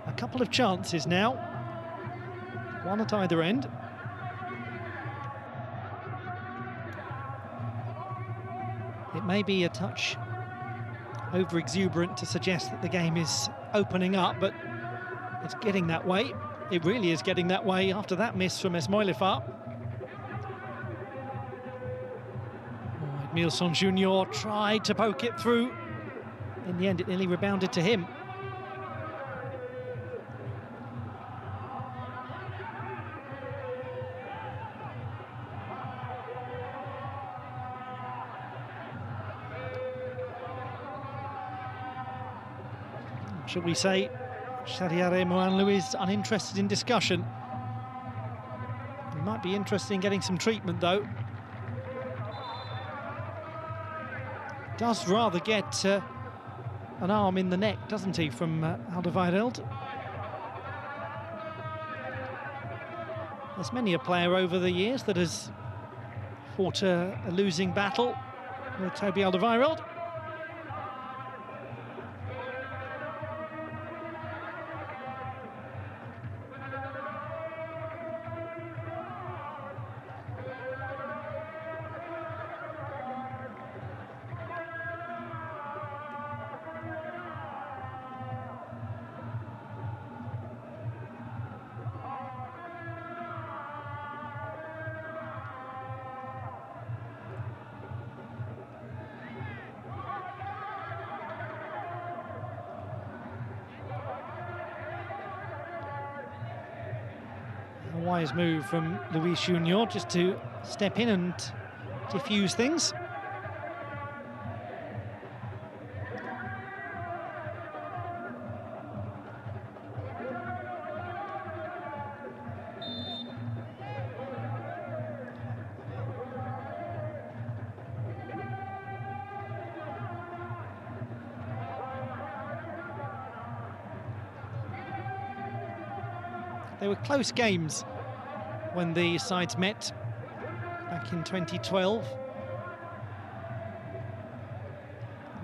a couple of chances now, one at either end. It may be a touch over-exuberant to suggest that the game is opening up, but it's getting that way. It really is getting that way after that miss from Esmoilifar. Oh, Edmilson Junior tried to poke it through. In the end, it nearly rebounded to him. Should we say Shahriare Moanlu is uninterested in discussion? He might be interested in getting some treatment, though. Does rather get an arm in the neck, doesn't he, from Alderweireld? There's many a player over the years that has fought a losing battle with Toby Alderweireld. A wise move from Luis Junior just to step in and diffuse things. They were close games when the sides met back in 2012.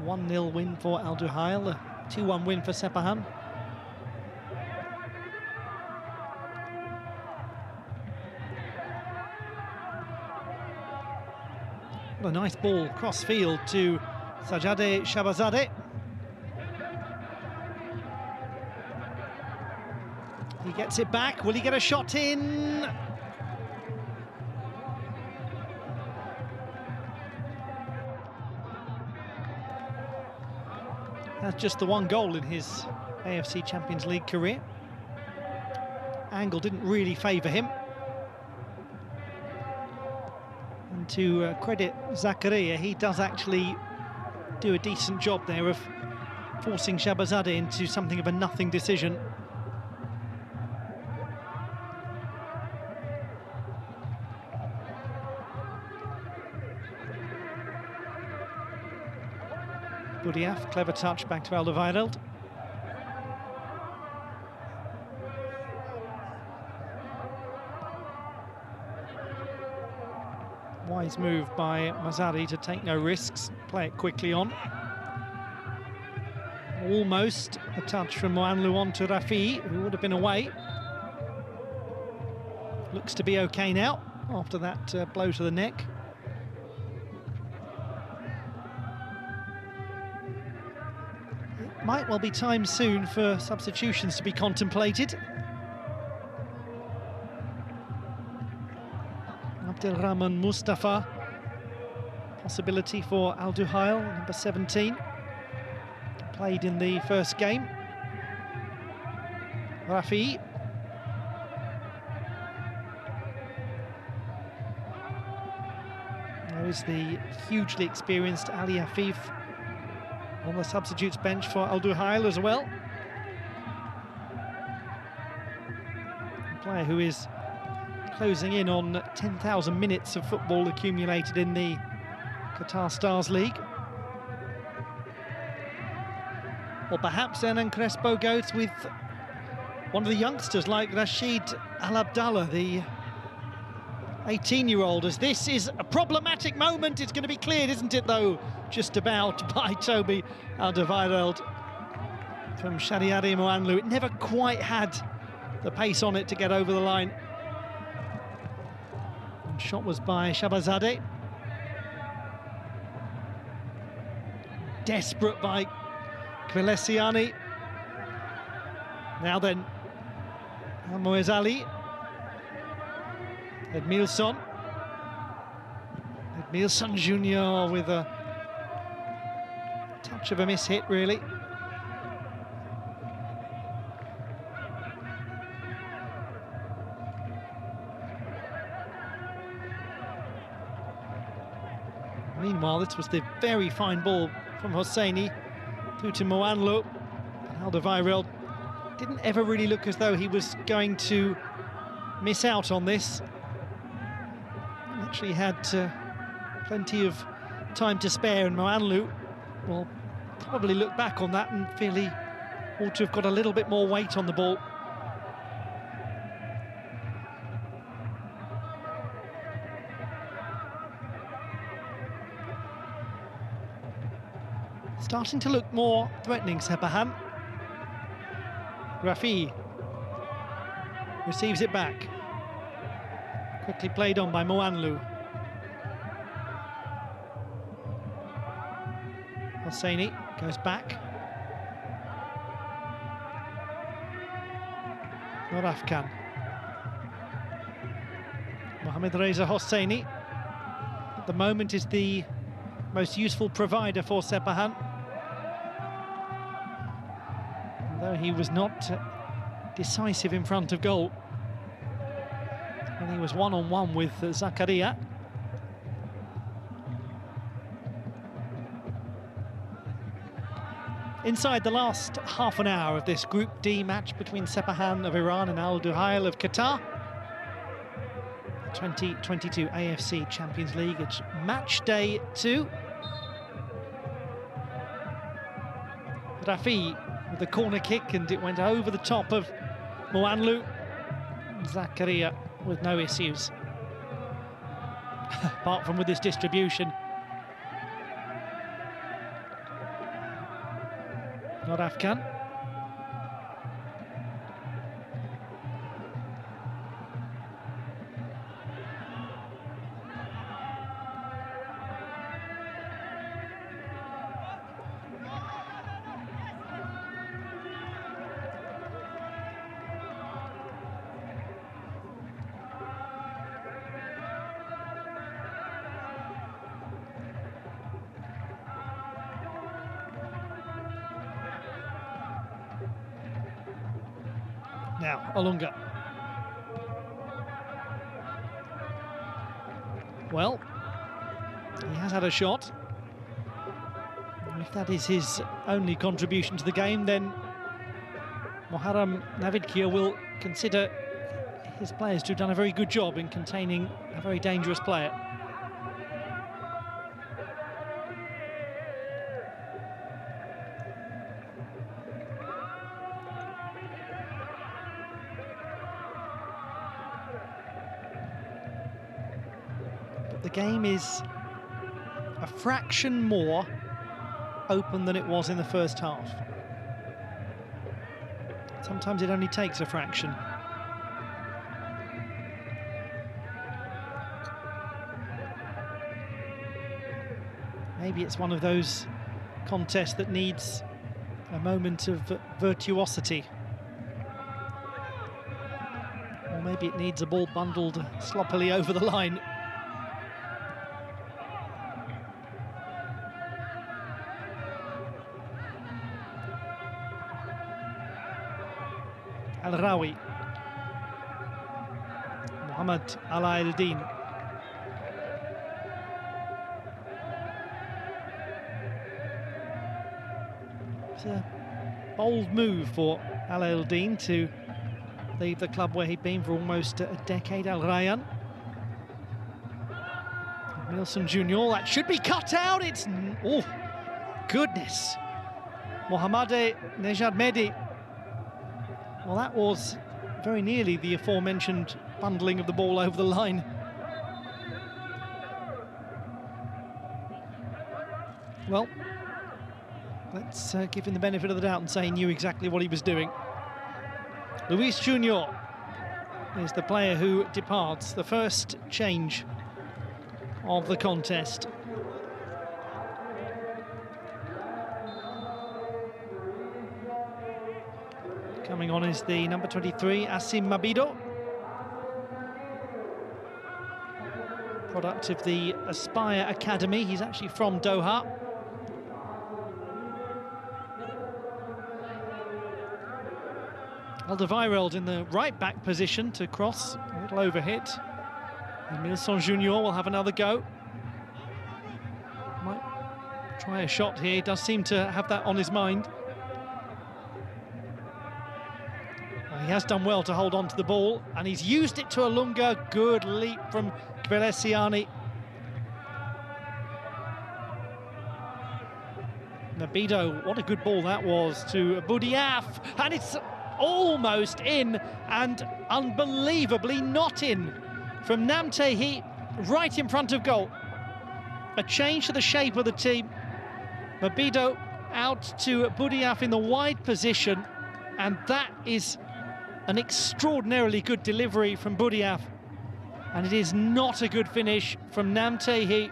1-0 win for Al Duhail, a 2-1 win for Sepahan. What a nice ball cross field to Sajade Shabazadeh. He gets it back. Will he get a shot in? That's just the one goal in his AFC Champions League career. Angle didn't really favour him. And to credit Zakaria, he does actually do a decent job there of forcing Shabazadeh into something of a nothing decision. Budiaf, clever touch back to Alderweireld. Wise move by Mazzari to take no risks, play it quickly on. Almost a touch from Moanlu onto Rafi, who would have been away. Looks to be okay now after that blow to the neck. It might well be time soon for substitutions to be contemplated. Abdelrahman Mustafa, possibility for Al Duhail, number 17. Played in the first game. Rafi. There is the hugely experienced Ali Afif on the substitutes bench for Al Duhail as well. A player who is closing in on 10,000 minutes of football accumulated in the Qatar Stars League. Or perhaps Hernan Crespo goes with one of the youngsters like Rashid Al Abdallah, the 18-year-old, as this is a problematic moment. It's going to be cleared, isn't it, though? Just about by Toby Alderweireld from Shariari Moanlu. It never quite had the pace on it to get over the line. And shot was by Shabazadeh. Desperate by Kvelesiani. Now then, Moez Ali. Edmilson Jr. with a touch of a miss-hit, really. Meanwhile, this was the very fine ball from Hosseini through to Moanlu. Alderweireld didn't ever really look as though he was going to miss out on this. Actually had plenty of time to spare, and Moanlu will probably look back on that and feel he ought to have got a little bit more weight on the ball. Starting to look more threatening, Sepahan. Rafi receives it back. Quickly played on by Moanlu. Hosseini goes back. Norafkan. Mohamed Reza Hosseini at the moment is the most useful provider for Sepahan. Though he was not decisive in front of goal. And he was one-on-one with Zakaria. Inside the last half an hour of this Group D match between Sepahan of Iran and Al Duhail of Qatar. The 2022 AFC Champions League, it's match day 2. Rafi with the corner kick, and it went over the top of Moanlu. Zakaria with no issues, apart from with his distribution. Norafkan. Now, Olunga. Well, he has had a shot. And if that is his only contribution to the game, then Muharrem Navidkia will consider his players to have done a very good job in containing a very dangerous player. The game is a fraction more open than it was in the first half. Sometimes it only takes a fraction. Maybe it's one of those contests that needs a moment of virtuosity. Or maybe it needs a ball bundled sloppily over the line. Al-Rawi, Muhammad Al-Din. It's a bold move for Al-Din to leave the club where he'd been for almost a decade. Al Rayyan. Nilsson Junior, that should be cut out. It's, oh, goodness. Mohammad Nejad Mehdi. Well, that was very nearly the aforementioned bundling of the ball over the line. Well, let's give him the benefit of the doubt and say he knew exactly what he was doing. Luis Junior is the player who departs, the first change of the contest. Coming on is the number 23, Asim Mabido. Product of the Aspire Academy. He's actually from Doha. Alderweireld in the right-back position to cross, a little overhit. Nilsson Junior will have another go. Might try a shot here, he does seem to have that on his mind. He has done well to hold on to the ball, and he's used it to Olunga. Good leap from Kvelesiani. Nabido, what a good ball that was to Boudiaf, and it's almost in, and unbelievably not in, from Namtehi, right in front of goal. A change to the shape of the team. Mabido out to Boudiaf in the wide position, and that is an extraordinarily good delivery from Boudiaf, and it is not a good finish from Namtehi,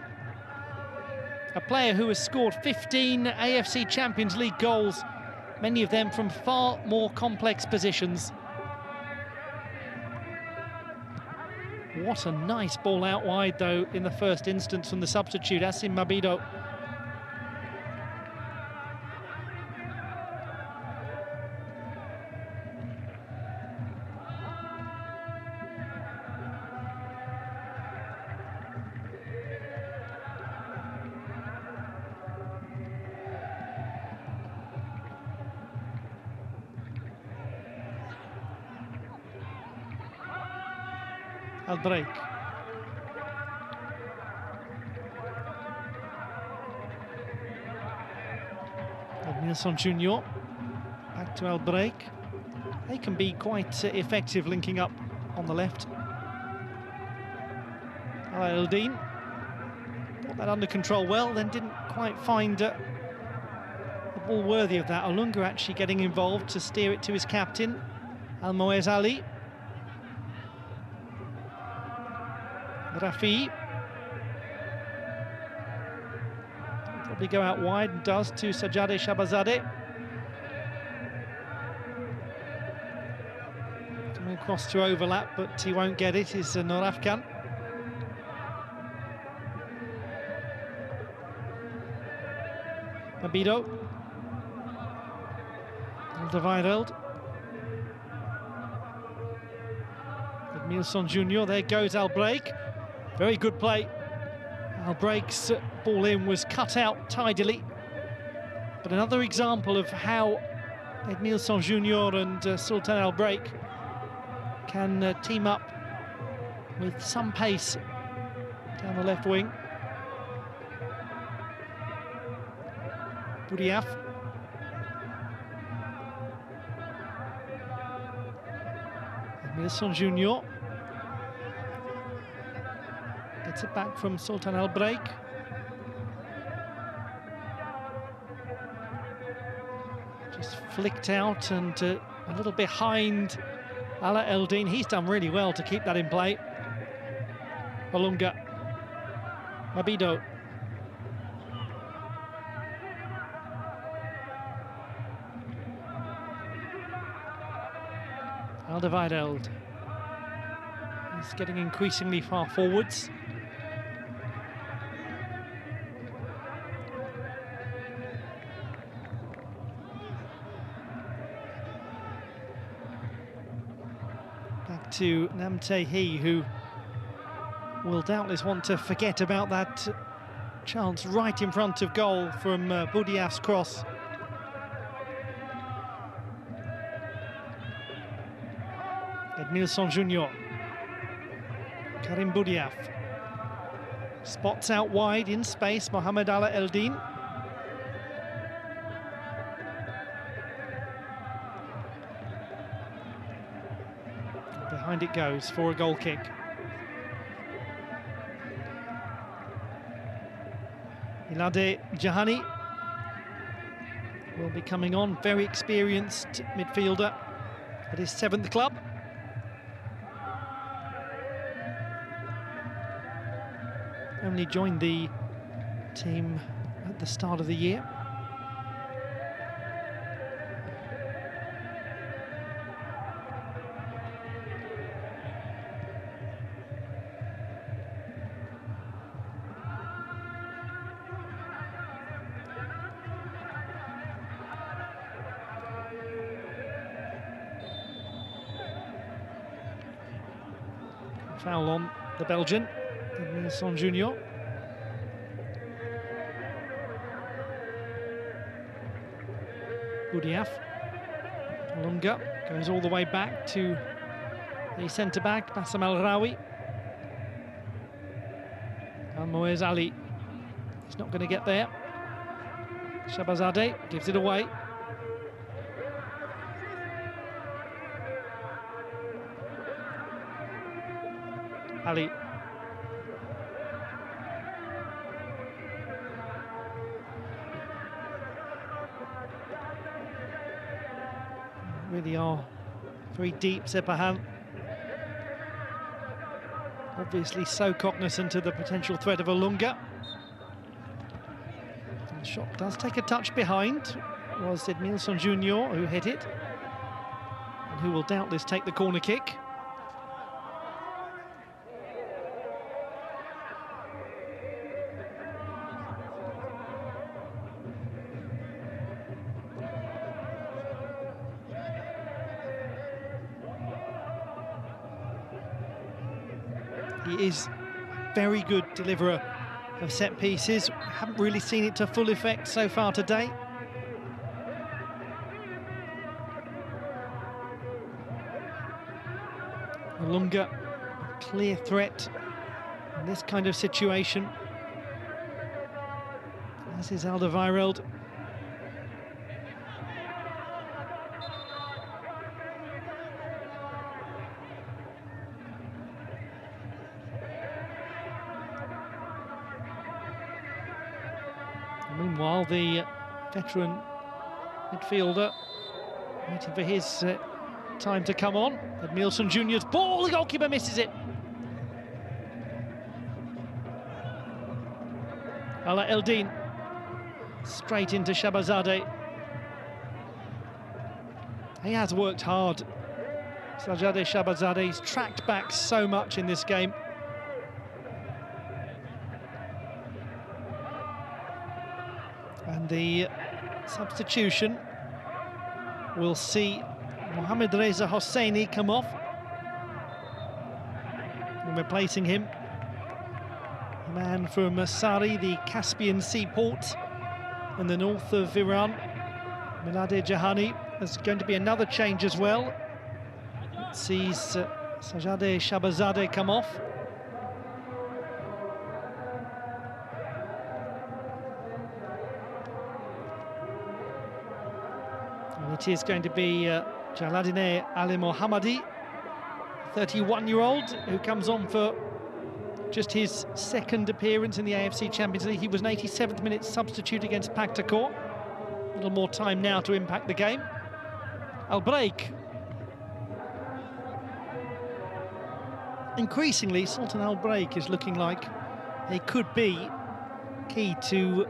a player who has scored 15 AFC Champions League goals, many of them from far more complex positions. What a nice ball out wide, though, in the first instance from the substitute, Asim Mabido. Al-Break. Nilsson Junior back to Al-Break. They can be quite effective linking up on the left. Al-Din got that under control well, then didn't quite find the ball worthy of that. Olunga actually getting involved to steer it to his captain, Al-Moez Ali. Rafi probably go out wide, and does, to Sajade Shabazadeh. Coming across to overlap, but he won't get it, is Norafkan. Mabido. Alderweireld. Nilsson Junior, there goes Al-Break. Very good play. Al-Break's ball in was cut out tidily. But another example of how Nilsson Junior and Sultan Al-Break can team up with some pace down the left wing. Boudiaf. Nilsson Junior gets it back from Sultan Al-Break. Just flicked out and a little behind Ala Eldin. He's done really well to keep that in play. Olunga. Mabido. Alderweireld. He's getting increasingly far forwards. Back to Namtehi, who will doubtless want to forget about that chance right in front of goal from Boudiaf's cross. Edmilson Junior. Karim Boudiaf. Spots out wide in space, Mohamed Ala Eldin. Behind it goes for a goal kick. Ilade Jahani will be coming on, very experienced midfielder at his 7th club. Only joined the team at the start of the year. Foul on the Belgian, Edmilson Junior. Boudiaf. Olunga goes all the way back to the centre-back, Bassam Al-Rawi. Al-Moez Ali. He's not going to get there. Shabazadeh gives it away. Ali. Really are very deep, Sepahan. Obviously so cognizant of the potential threat of Olunga. The shot does take a touch behind. It was Edmilson Junior who hit it, and who will doubtless take the corner kick. He is a very good deliverer of set pieces. Haven't really seen it to full effect so far today. Olunga, a clear threat in this kind of situation. As is Alderweireld. Meanwhile, the veteran midfielder waiting for his time to come on. Edmilson Junior's ball, the goalkeeper misses it. Ala Eldin straight into Shabazadeh. He has worked hard. Sajadeh Shabazadeh, he's tracked back so much in this game. And the substitution will see Mohamed Reza Hosseini come off, and replacing him, a man from Sari, the Caspian Sea port in the north of Iran, Milade Jahani. There's going to be another change as well. It sees Sajadeh Shabazadeh come off. It is going to be Jaladine Ali Mohammadi, 31-year-old, who comes on for just his 2nd appearance in the AFC Champions League. He was an 87th minute substitute against Paktakor. A little more time now to impact the game. Al break, increasingly, Sultan Al Break is looking like he could be key to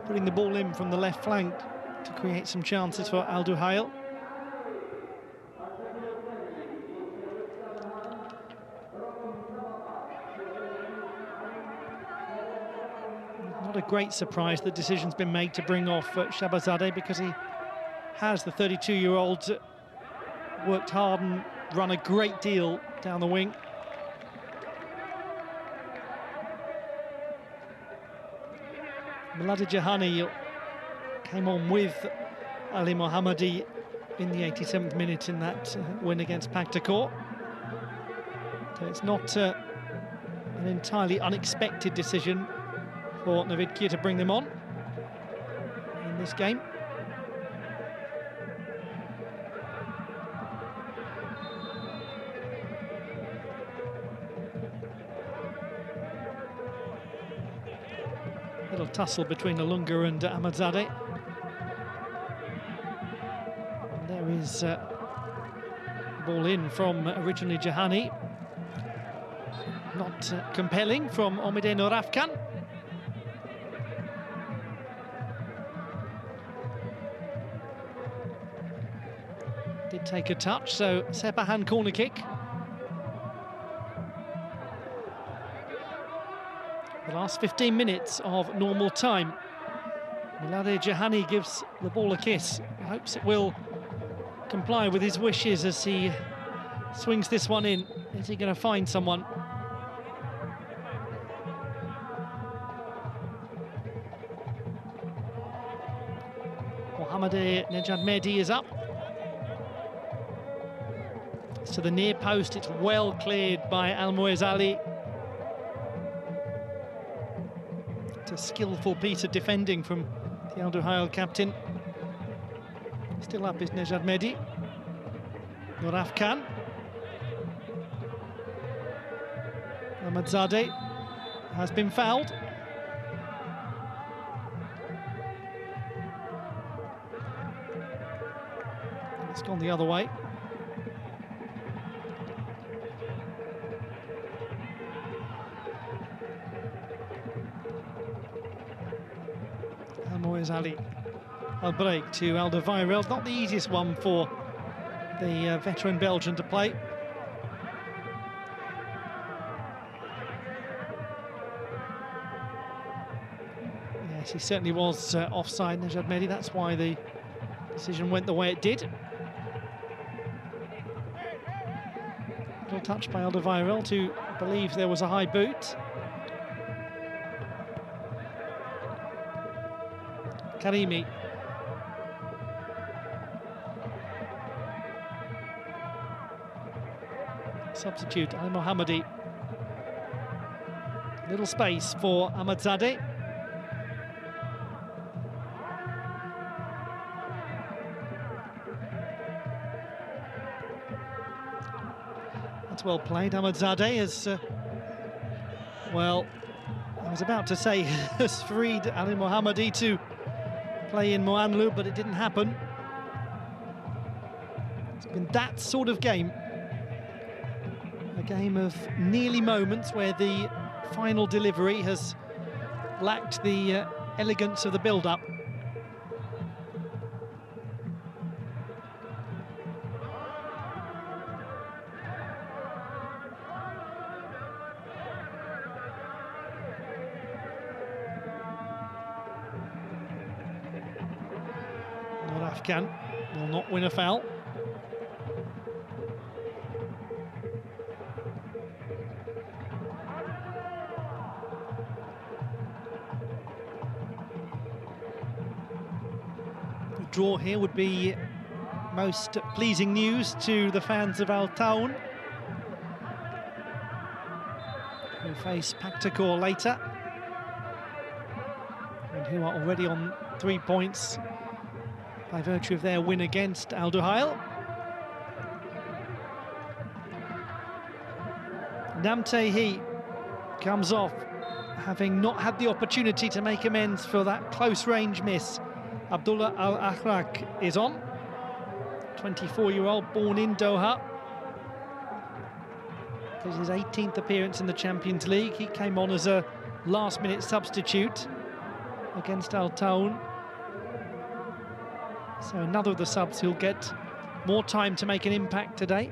putting the ball in from the left flank to create some chances for Al Duhail. Not a great surprise the decision's been made to bring off Shabazadeh, because he has, the 32-year-old, worked hard and run a great deal down the wing. Miladi Jahani came on with Ali Mohammadi in the 87th minute in that win against Paktakor. So it's not an entirely unexpected decision for Novidkia to bring them on in this game. Little tussle between Olunga and Ahmadzadeh. And there is the ball in from originally Jahani. Not compelling from Omide Norafkan. Did take a touch, so Sepahan corner kick. The last 15 minutes of normal time. Miladi Jahani gives the ball a kiss. He hopes it will comply with his wishes as he swings this one in. Is he going to find someone? Mohamed Nejad Mehdi is up. To the near post, it's well cleared by Al-Muez Ali. It's a skillful piece of defending from the Al Duhail captain. Still up is Nejad Mehdi. Norafkan. Ahmadzadeh has been fouled. It's gone the other way. Al-Muez Ali Al Break to Al Duhail. Not the easiest one for the veteran Belgian to play. Yes, he certainly was offside, Nejad Mehdi. That's why the decision went the way it did. Little touch by Al Duhail to believe there was a high boot. Karimi. Substitute Ali Mohammadi. Little space for Ahmadzadeh. That's well played. Ahmadzadeh is well, I was about to say has freed Ali Mohammadi to play in Moanlu, but it didn't happen. It's been that sort of game. A game of nearly moments where the final delivery has lacked the elegance of the build-up. Norafkan will not win a foul. The draw here would be most pleasing news to the fans of Al Taun, who face Paktakor later, and who are already on 3 points by virtue of their win against Al Duhail. Namtehi comes off, having not had the opportunity to make amends for that close-range miss. Abdullah Al-Akhraq is on, 24-year-old, born in Doha. This is his 18th appearance in the Champions League. He came on as a last-minute substitute against Al Taun. So another of the subs who'll get more time to make an impact today.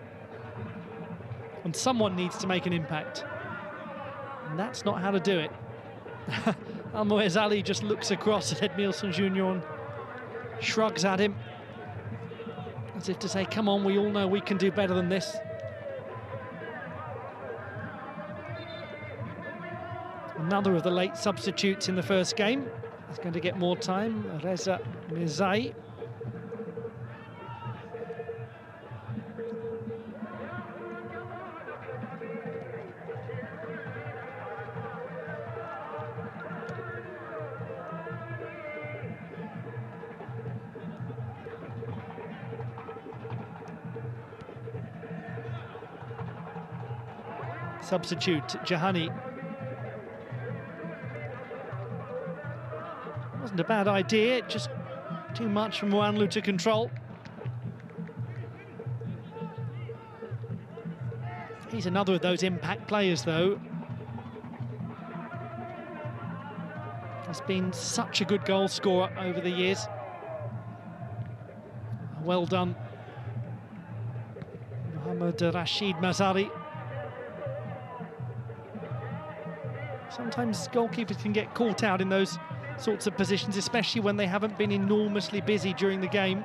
And someone needs to make an impact. And that's not how to do it. Almoez Ali just looks across at Edmilson Junior and shrugs at him, as if to say, come on, we all know we can do better than this. Another of the late substitutes in the first game is going to get more time, Reza Mirzai. Substitute Jahani. Wasn't a bad idea, just too much for Mwanlu to control. He's another of those impact players, though. Has been such a good goal scorer over the years. Well done, Mohamed Rashid Mazari. Sometimes goalkeepers can get caught out in those sorts of positions, especially when they haven't been enormously busy during the game.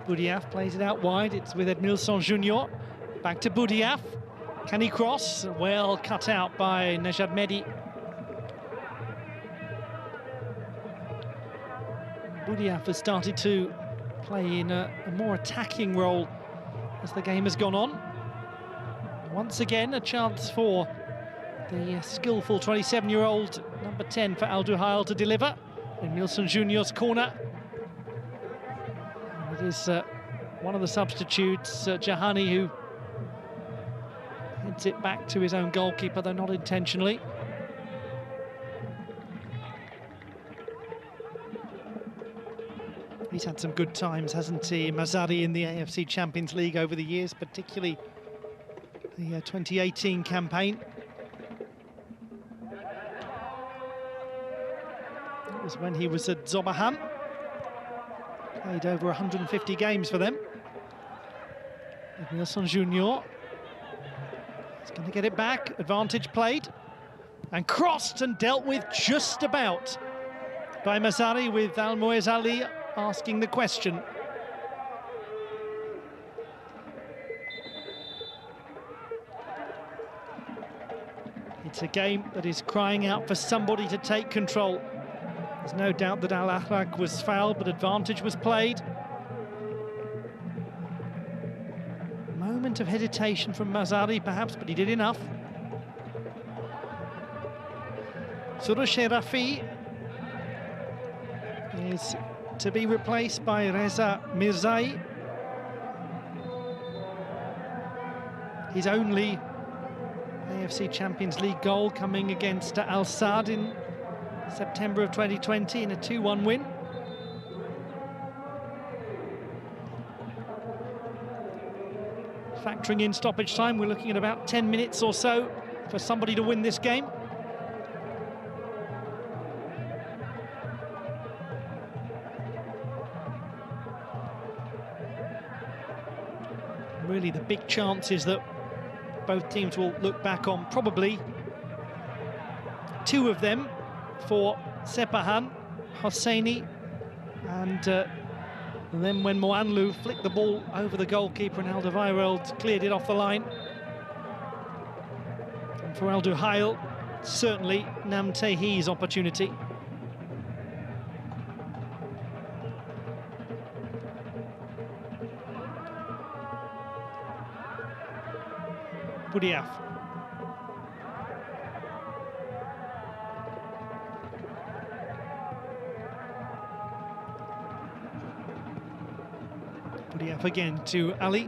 Boudiaf plays it out wide. It's with Edmilson Junior. Back to Boudiaf. Can he cross? Well cut out by Nejad Mehdi. Boudiaf has started to play in a more attacking role as the game has gone on. Once again, a chance for the skillful 27-year-old number 10 for Al Duhail to deliver in Edmilson Junior's corner. And it is one of the substitutes, Jahani, who heads it back to his own goalkeeper, though not intentionally. He's had some good times, hasn't he, Mazari, in the AFC Champions League over the years, particularly the 2018 campaign. It was when he was at Sepahan. Played over 150 games for them. Edmilson Junior. He's going to get it back. Advantage played. And crossed and dealt with just about by Mazari, with Almoez Ali asking the question. It's a game that is crying out for somebody to take control. There's no doubt that Al Ahrak was fouled, but advantage was played. Moment of hesitation from Mazari, perhaps, but he did enough. Surush Rafi is to be replaced by Reza Mirzai. His only AFC Champions League goal coming against Al Sadd in September of 2020 in a 2-1 win. Factoring in stoppage time, we're looking at about 10 minutes or so for somebody to win this game. Really, the big chances that both teams will look back on, probably two of them for Sepahan, Hosseini, and then when Mwanlu flicked the ball over the goalkeeper and Alderweireld cleared it off the line. And for Al Duhail, certainly Namtehi's opportunity. Boudiaf. Boudiaf again to Ali.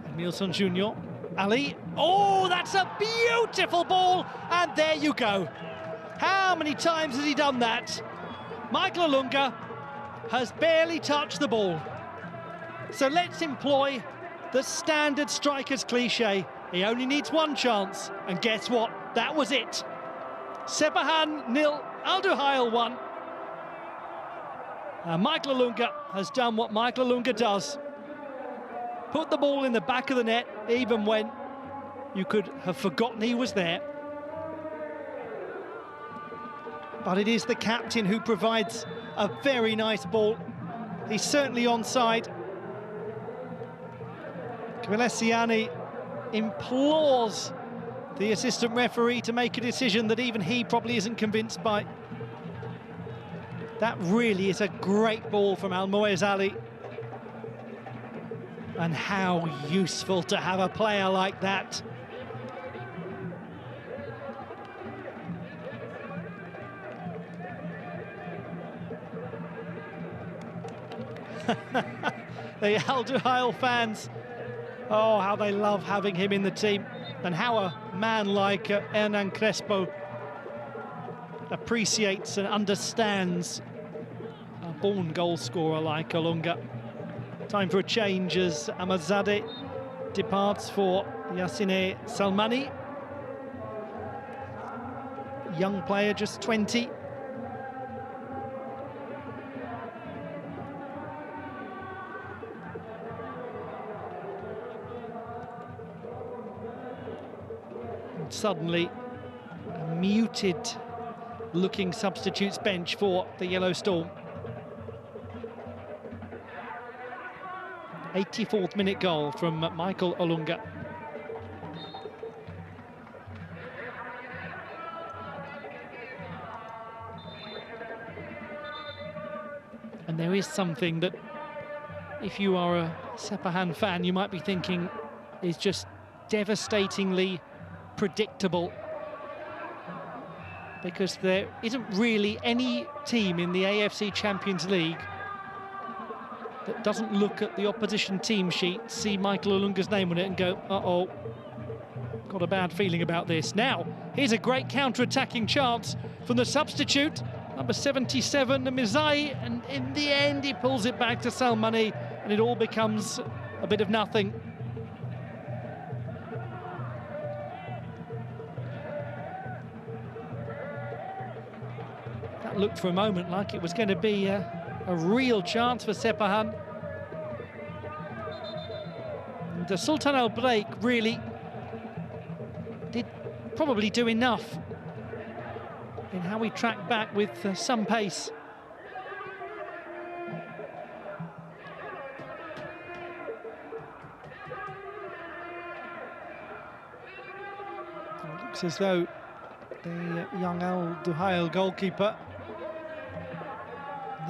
Edmilson Junior. Ali. Oh, that's a beautiful ball. And there you go. How many times has he done that? Michael Olunga has barely touched the ball. So let's employ the standard striker's cliche. He only needs one chance, and guess what? That was it. Sepahan 0, Duhail 1. Michael Olunga has done what Michael Olunga does. Put the ball in the back of the net, even when you could have forgotten he was there. But it is the captain who provides a very nice ball. He's certainly onside. QAT implores the assistant referee to make a decision that even he probably isn't convinced by. That really is a great ball from Almoez Ali. And how useful to have a player like that. The Al Duhail fans, oh, how they love having him in the team, and how a man like Hernan Crespo appreciates and understands a born goal scorer like Olunga. Time for a change as Amazadeh departs for Yassine Salmani. Young player, just 20. And suddenly, a muted-looking substitutes bench for the Yellow Storm. 84th minute goal from Michael Olunga. And there is something that, if you are a Sepahan fan, you might be thinking is just devastatingly predictable. Because there isn't really any team in the AFC Champions League that doesn't look at the opposition team sheet, see Michael Olunga's name on it and go, uh-oh, got a bad feeling about this. Now, here's a great counter-attacking chance from the substitute, number 77, Mizai, and in the end he pulls it back to Salmani, and it all becomes a bit of nothing. That looked for a moment like it was going to be a real chance for Sepahan. And the Sultan Al Break really did probably do enough in how he tracked back with some pace. It looks as though the young Al Duhail goalkeeper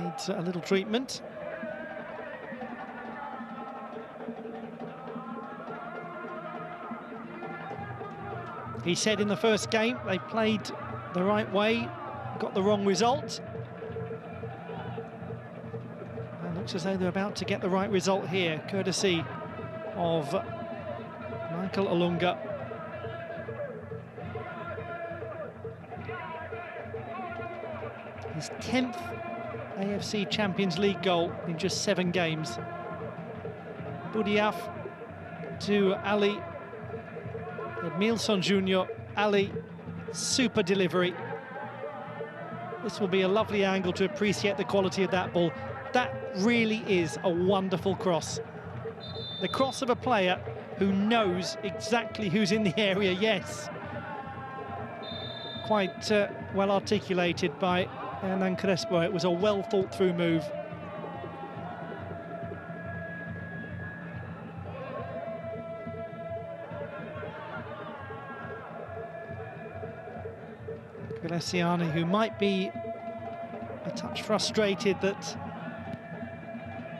needs a little treatment. He said in the first game they played the right way, got the wrong result. And it looks as though they're about to get the right result here, courtesy of Michael Olunga. His 10th AFC Champions League goal in just 7 games. Boudiaf to Ali. Edmilson Jr. Ali, super delivery. This will be a lovely angle to appreciate the quality of that ball. That really is a wonderful cross. The cross of a player who knows exactly who's in the area, yes. Quite well articulated by Hernan Crespo. It was a well thought through move. QAT, who might be a touch frustrated that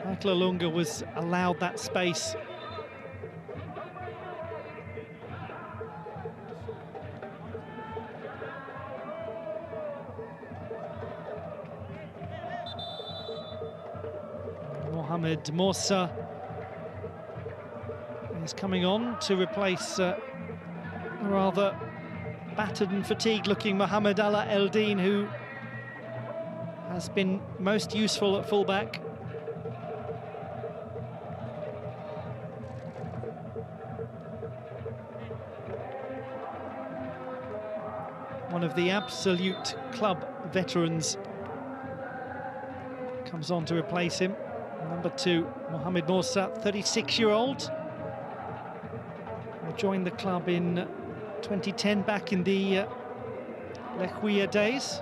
Michael Olunga was allowed that space. Mohamed Morsa is coming on to replace a rather battered and fatigued looking Mohamed Allah Eldin, who has been most useful at fullback. One of the absolute club veterans comes on to replace him. Number 2, Mohamed Morsa, 36-year-old. Joined the club in 2010, back in the Lechwia days.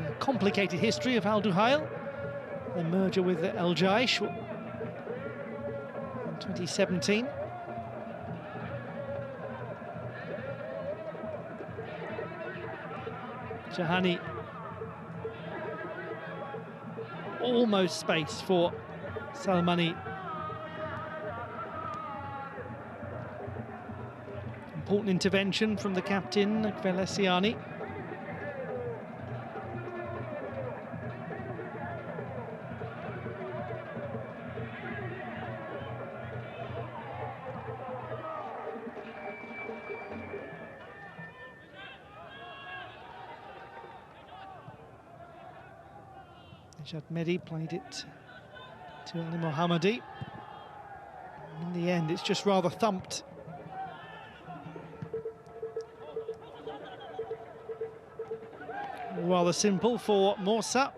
A complicated history of Al Duhail, the merger with El Jaish in 2017. Jahani, almost space for Salmani. Important intervention from the captain, Velesiani. Mehdi played it to Ali Mohammadi. In the end, it's just rather thumped. Rather simple for Morsa.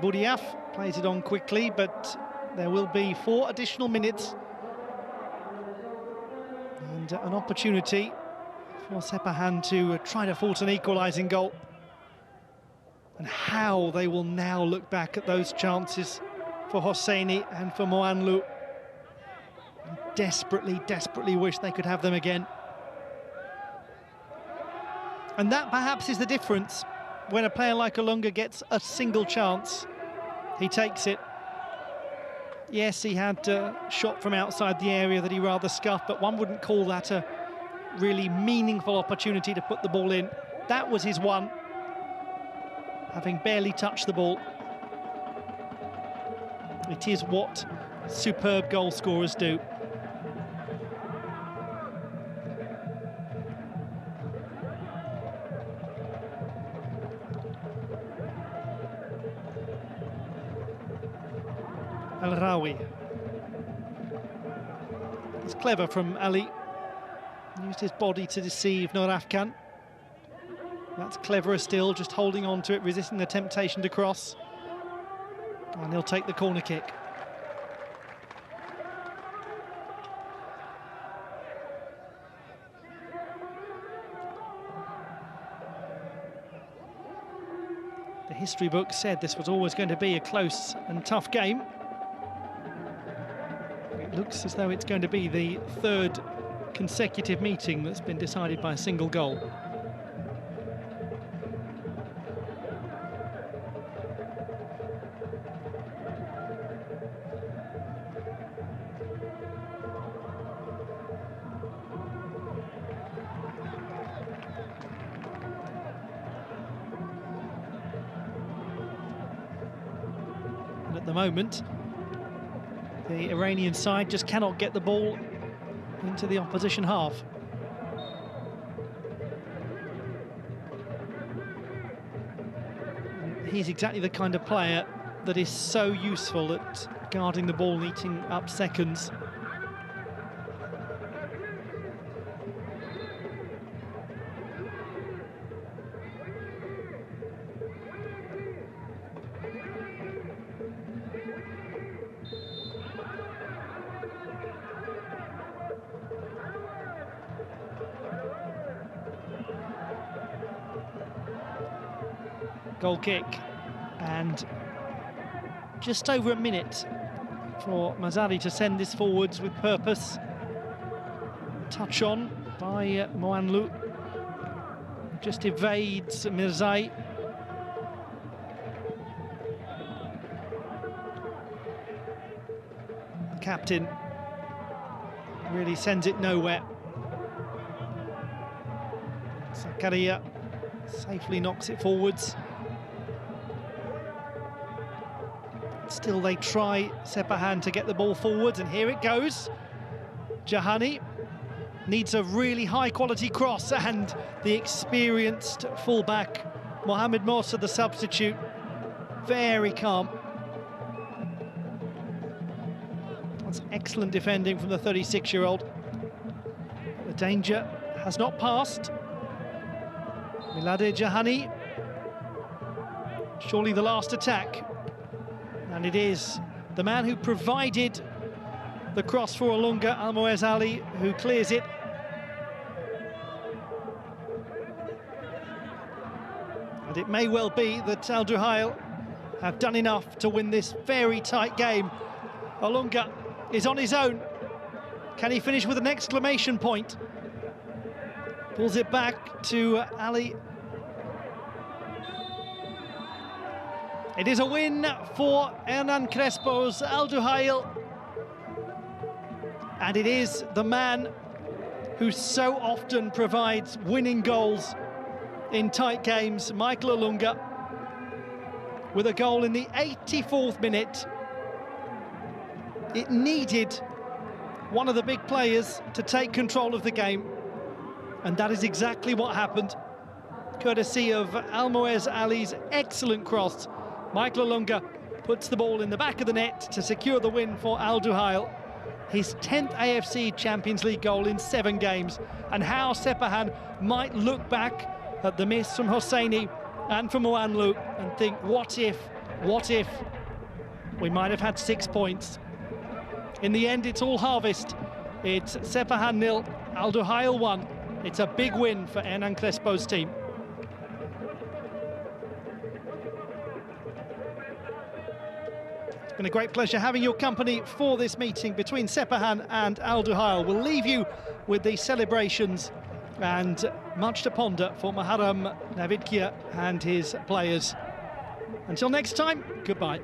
Boudiaf plays it on quickly, but there will be 4 additional minutes and an opportunity for Sepahan to try to force an equalising goal. And how they will now look back at those chances for Hosseini and for Moanlu. And desperately wish they could have them again. And that perhaps is the difference. When a player like Olunga gets a single chance, he takes it. Yes, he had a shot from outside the area that he rather scuffed, but one wouldn't call that a really meaningful opportunity to put the ball in. That was his one, having barely touched the ball. It is what superb goal scorers do. Al-Rawi. It's clever from Ali. Used his body to deceive Nur Afkan. That's cleverer still, just holding on to it, resisting the temptation to cross. And he'll take the corner kick. The history book said this was always going to be a close and tough game. It looks as though it's going to be the 3rd consecutive meeting that's been decided by a single goal. At the moment, the Iranian side just cannot get the ball into the opposition half. He's exactly the kind of player that is so useful at guarding the ball and eating up seconds. Goal kick, and just over a minute for Mazzari to send this forwards with purpose. Touch on by Moanlu, just evades Mirzai. The captain really sends it nowhere. Zakaria safely knocks it forwards. Still they try, Sepahan, to get the ball forwards, and here it goes. Jahani needs a really high-quality cross, and the experienced fullback, Mohamed Mossa, the substitute, very calm. That's excellent defending from the 36-year-old. The danger has not passed. Milade Jahani, surely the last attack. And it is the man who provided the cross for Olunga, Almoez Ali, who clears it. And it may well be that Al Duhail have done enough to win this very tight game. Olunga is on his own. Can he finish with an exclamation point? Pulls it back to Ali. It is a win for Hernan Crespo's Al Duhail. And it is the man who so often provides winning goals in tight games, Michael Olunga, with a goal in the 84th minute. It needed one of the big players to take control of the game, and that is exactly what happened. Courtesy of Almoez Ali's excellent cross, Michael Olunga puts the ball in the back of the net to secure the win for Al Duhail. His 10th AFC Champions League goal in 7 games, and how Sepahan might look back at the miss from Hosseini and from Mwanlu and think, what if we might have had 6 points. In the end, it's all harvest. It's Sepahan 0, Al Duhail 1. It's a big win for Hernan Crespo's team. It's been a great pleasure having your company for this meeting between Sepahan and Al Duhail. We'll leave you with the celebrations, and much to ponder for Muharram Navidkia and his players. Until next time, goodbye.